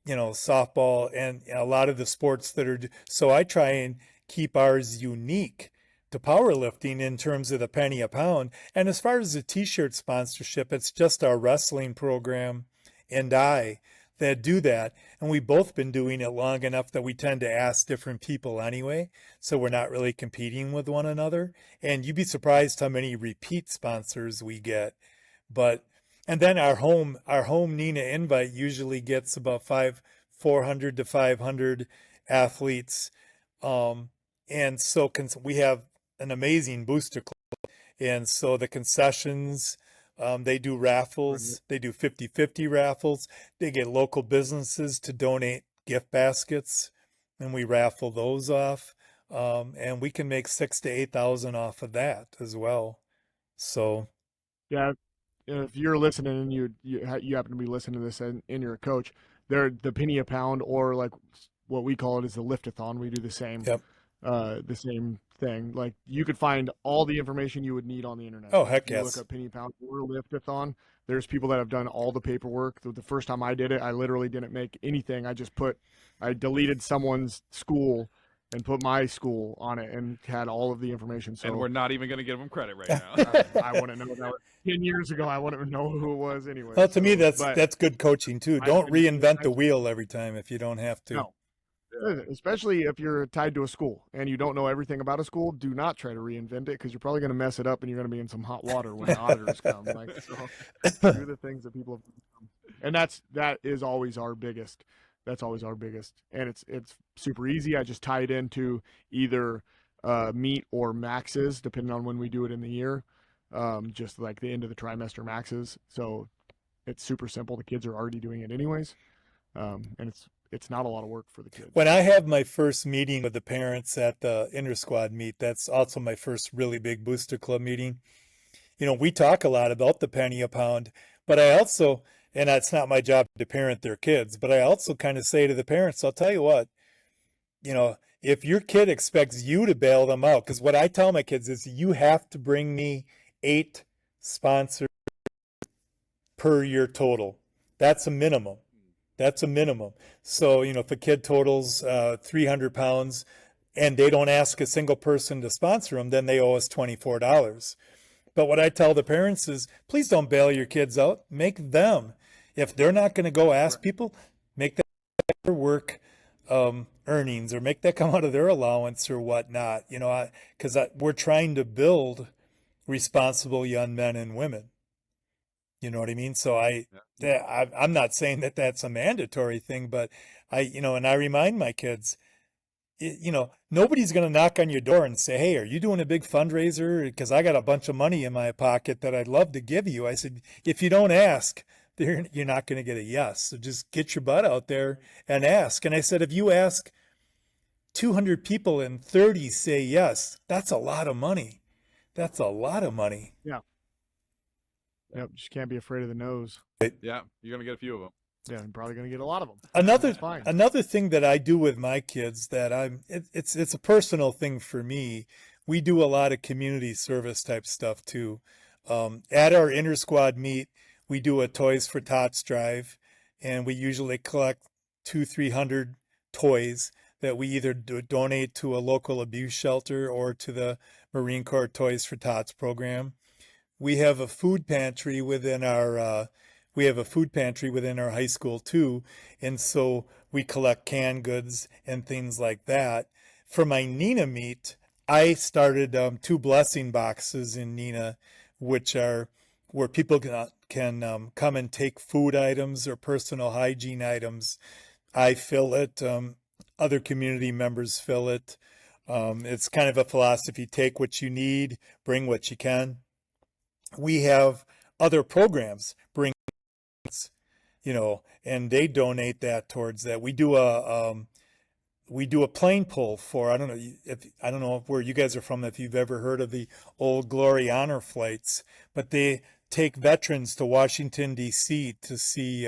softball, and a lot of the sports that are. So I try and keep ours unique to powerlifting in terms of the penny a pound. And as far as the t-shirt sponsorship, it's just our wrestling program and I that do that. And we've both been doing it long enough that we tend to ask different people anyway. So we're not really competing with one another. And you'd be surprised how many repeat sponsors we get. And then our home Neenah invite usually gets about 400 to 500 athletes. And so we have an amazing booster club. And so the concessions, they do raffles, they do 50-50 raffles. They get local businesses to donate gift baskets, and we raffle those off. And we can make 6,000 to 8,000 off of that as well. So,
Yeah, if you're listening and you happen to be listening to this and you're a coach, the penny a pound, or like what we call it is the liftathon. We do the same.
Yep.
The same thing. Like, you could find all the information you would need on the internet.
Oh, heck
if you
yes.
Look up penny pound or liftathon. There's people that have done all the paperwork. The first time I did it, I literally didn't make anything. I deleted someone's school and put my school on it and had all of the information. So,
and we're not even going to give them credit right now.
I wouldn't know that. 10 years ago, I wouldn't know who it was anyway.
Well, to me, that's good coaching too. Don't reinvent the wheel every time if you don't have to.
No. Especially if you're tied to a school and you don't know everything about a school, do not try to reinvent it, because you're probably going to mess it up and you're going to be in some hot water when the auditors come. So do the things that people have, and that is always our biggest. That's always our biggest, and it's super easy. I just tie it into either meet or maxes, depending on when we do it in the year, just like the end of the trimester maxes. So it's super simple. The kids are already doing it anyways, and it's not a lot of work for the kids.
When I have my first meeting with the parents at the inter-squad meet, that's also my first really big booster club meeting. We talk a lot about the penny a pound, but I also, and it's not my job to parent their kids, but I also kind of say to the parents, I'll tell you what, if your kid expects you to bail them out, because what I tell my kids is you have to bring me 8 sponsors per year total. That's a minimum. That's a minimum. So, if a kid totals 300 pounds and they don't ask a single person to sponsor them, then they owe us $24. But what I tell the parents is, please don't bail your kids out. Make them. If they're not going to go ask people, make that their work earnings, or make that come out of their allowance or whatnot. Because we're trying to build responsible young men and women. You know what I mean? So
Yeah.
I'm not saying that that's a mandatory thing, but and I remind my kids, nobody's going to knock on your door and say, "Hey, are you doing a big fundraiser? Because I got a bunch of money in my pocket that I'd love to give you." I said, if you don't ask, you're not going to get a yes. So just get your butt out there and ask. And I said, if you ask 200 people and 30 say yes, that's a lot of money. That's a lot of money.
Yeah. Yep. Just can't be afraid of the no's.
Yeah, you're gonna get a few of them.
Yeah, I'm probably going to get a lot of them.
Another
That's fine.
another thing that I do with my kids that it's a personal thing for me. We do a lot of community service type stuff too. At our inter squad meet, we do a Toys for Tots drive, and we usually collect 200-300 toys that we either donate to a local abuse shelter or to the Marine Corps Toys for Tots program. We have a food pantry within our high school too, and so we collect canned goods and things like that. For my Neenah meet, I started 2 blessing boxes in Neenah, which are where people can come and take food items or personal hygiene items. I fill it. Other community members fill it. It's kind of a philosophy: take what you need, bring what you can. We have other programs bring, and they donate that towards that. We do a plane pull for, I don't know where you guys are from, if you've ever heard of the Old Glory Honor flights, but they take veterans to Washington D.C. to see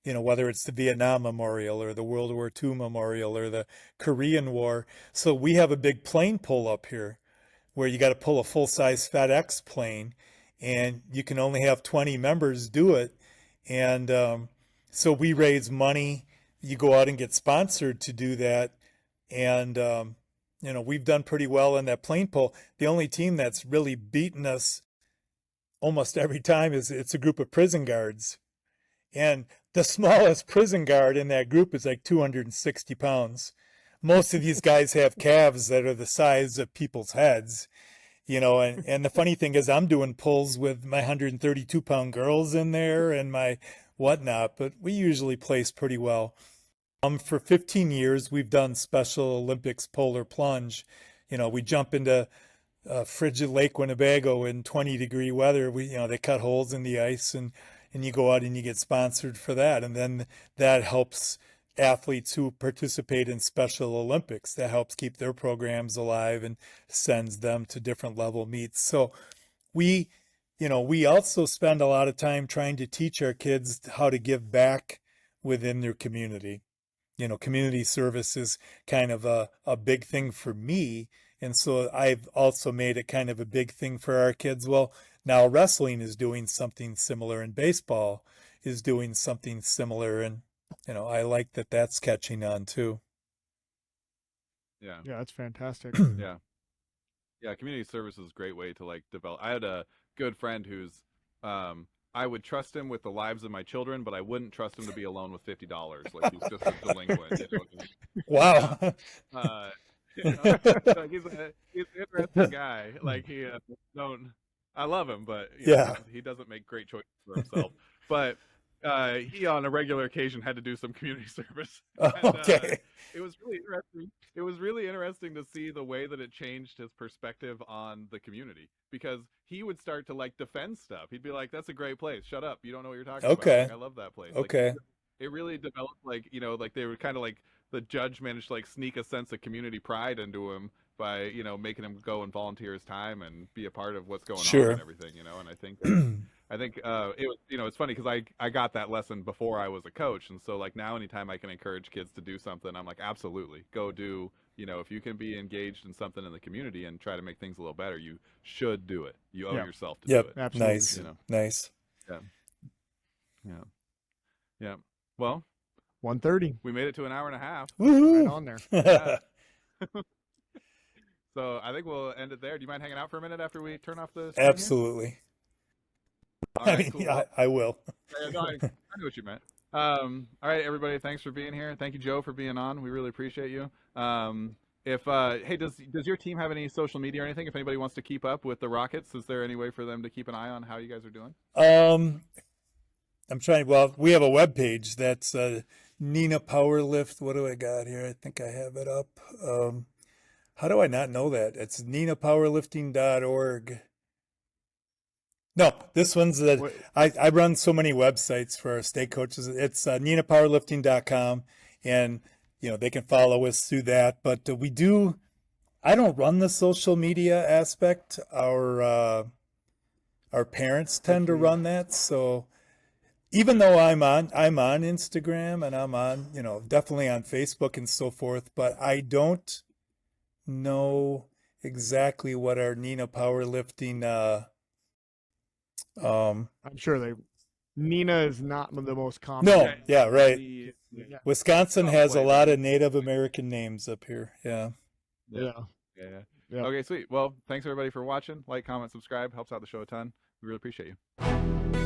whether it's the Vietnam Memorial or the World War II Memorial or the Korean War. So we have a big plane pull up here where you got to pull a full-size FedEx plane, and you can only have 20 members do it. And so we raise money. You go out and get sponsored to do that. And, we've done pretty well in that plane pull. The only team that's really beaten us almost every time it's a group of prison guards. And the smallest prison guard in that group is like 260 pounds. Most of these guys have calves that are the size of people's heads, and the funny thing is I'm doing pulls with my 132-pound girls in there and my whatnot, but we usually place pretty well. For 15 years, we've done Special Olympics polar plunge. We jump into frigid Lake Winnebago in 20-degree weather. They cut holes in the ice, and you go out and you get sponsored for that. And then that helps athletes who participate in Special Olympics. That helps keep their programs alive and sends them to different level meets. So we also spend a lot of time trying to teach our kids how to give back within their community. Community service is kind of a big thing for me. And so I've also made it kind of a big thing for our kids. Well, now wrestling is doing something similar, and baseball is doing something similar. And, I like that that's catching on too.
Yeah.
Yeah, that's fantastic.
Yeah. Yeah, community service is a great way to develop. I had a good friend who's I would trust him with the lives of my children, but I wouldn't trust him to be alone with $50. Like, he's just a delinquent.
Wow.
So he's an interesting guy. Like, he I love him, but he doesn't make great choices for himself. But he on a regular occasion had to do some community service. And,
Okay.
it was really interesting. It was really interesting to see the way that it changed his perspective on the community, because he would start to defend stuff. He'd be like, "That's a great place. Shut up. You don't know what you're talking about.
Okay.
Like, I love that place."
Okay.
It really developed they were kind of the judge managed to sneak a sense of community pride into him by making him go and volunteer his time and be a part of what's going on and everything. And I think it was it's funny because I got that lesson before I was a coach, and so now anytime I can encourage kids to do something, I'm like, absolutely, go do. If you can be engaged in something in the community and try to make things a little better, you should do it. You owe yourself to do it.
Absolutely.
Nice. Nice.
Yeah. Well,
1:30.
we made it to an hour and a half.
Woo-hoo.
Right on there.
Yeah. So I think we'll end it there. Do you mind hanging out for a minute after we turn off the stream here?
Absolutely.
All right, cool.
Yeah, I will.
No, I knew what you meant. All right, everybody, thanks for being here. Thank you, Joe, for being on. We really appreciate you. If hey, does your team have any social media or anything? If anybody wants to keep up with the Rockets, is there any way for them to keep an eye on how you guys are doing?
I'm trying. Well, we have a web page that's Neenah Powerlift. What do I got here? I think I have it up. How do I not know that? It's neenahpowerlifting.org. No, this one's I run so many websites for our state coaches. It's neenahpowerlifting.com, and they can follow us through that. But I don't run the social media aspect. Our parents tend to run that. So even though I'm on Instagram and I'm on, definitely on Facebook and so forth, but I don't know exactly what our Neenah Powerlifting
I'm sure Neenah is not the most common.
No, yeah, right.
Yeah.
Wisconsin has a lot of Native American names up here. Yeah.
Yeah.
Yeah. Okay, sweet. Well, thanks everybody for watching. Like, comment, subscribe. Helps out the show a ton. We really appreciate you.